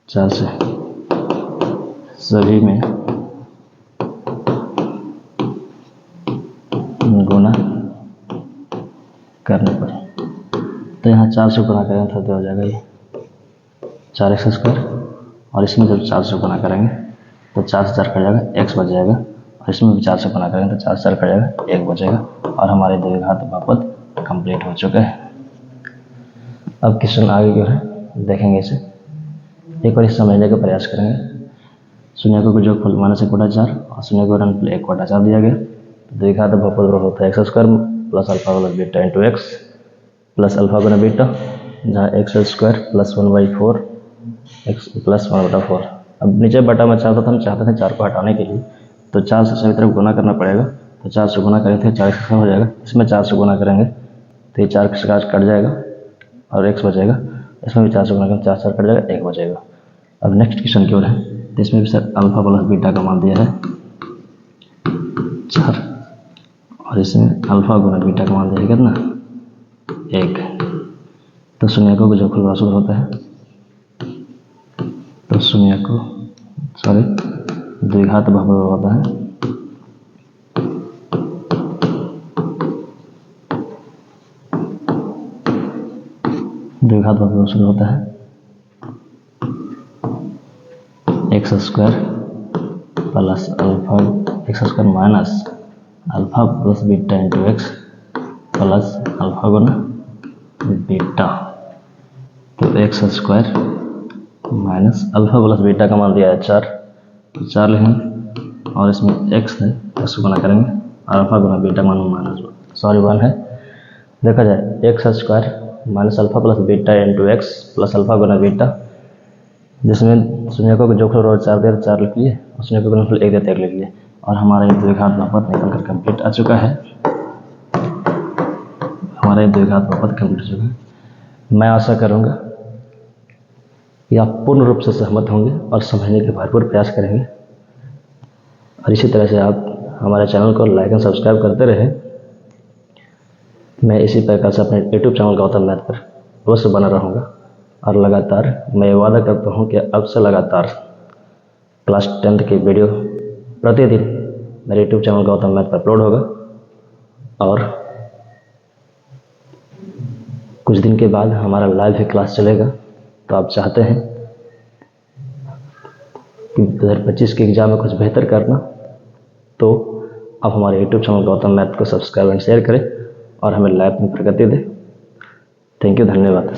4 से सभी में गुना करने पर, तो यहाँ 4 से गुना करेंगे तो हो जाएगा ये 4x स्क्वायर, और इसमें जब 4 से गुना करेंगे तो 4 से 4 कट जाएगा x बच जाएगा, और इसमें भी 4 से गुना करेंगे तो 4 से 4 कट जाएगा 1 बचेगा, और हमारे द्विघात बहुपद कंप्लीट हो चुका है। अब क्वेश्चन आगे की ओर है, देखेंगे इसे एक बार इस समझने का प्रयास करेंगे। शून्यकों को जोगफल -1/4 और शून्य को गुणनफल 1/4 दिया गया। द्विघात बहुपद होता है x square plus alpha plus beta into x plus alpha गुना बीटा, जहाँ x square plus 1/4 x plus 1/4। अब नीचे बटा में 4 था, हम चाहते थे 4 को हटाने के लिए, तो 4 से सभी तरफ गुना करना पड़ेगा। तो 4 से गुना करेंगे 4 x हो जाएगा, इसमें 4 से गुना करेंगे तो ये 4 कट जाएगा और x बचेगा, इसमें भी 4 से गुना करेंगे 4 4 कट जाएगा 1 बचेगा। अब नेक्स्ट क्वेश्चन की ओर है, तो इसमें भी सर अल्फा प्लस बीटा का मान दिया है 4 और इसमें अल्फा गुना बीटा का मान दिया है कितना 1। तो शून्यकों का जोगफल बड़ा सूत्र होता है, तो द्विघात बहुपद होता है द्विघात बहुपद सूत्र होता है x square plus alpha x square minus alpha plus beta into x plus alpha गुना बीटा। तो x square minus alpha plus beta का मान दिया है 4, तो 4 लिखेंगे और इसमें एक्स है एक्स गुना करेंगे, अल्फा गुना बीटा मान -1 है। देखा जाए x square minus alpha plus beta into x plus alpha गुना बीटा, जिसमें शून्यकों को जोगफल और 4 दे 4 लिख लिए और शून्यकों का गुणनफल 1 देते 1 लिख लिए, और हमारा ये द्विघात बहुपद निकल कर कंप्लीट आ चुका है। हमारा ये द्विघात बहुपद कंप्लीट हो चुका है। मैं आशा करूँगा कि आप पूर्ण रूप से सहमत होंगे और समझने के भरपूर प्रयास करेंगे, और इसी तरह से आप हमारे चैनल को लाइक एंड सब्सक्राइब करते रहे। मैं इसी प्रकार से अपने यूट्यूब चैनल गौतम मैथ पर अवश्य बना रहूँगा और लगातार मैं वादा करता हूँ कि अब से लगातार क्लास 10th की वीडियो प्रतिदिन मेरे यूट्यूब चैनल गौतम मैथ पर अपलोड होगा। और कुछ दिन के बाद हमारा लाइव ही क्लास चलेगा। तो आप चाहते हैं कि 2025 के एग्ज़ाम में कुछ बेहतर करना, तो आप हमारे यूट्यूब चैनल गौतम मैथ को सब्सक्राइब एंड शेयर करें और हमें लाइव में प्रगति दें। थैंक यू, धन्यवाद।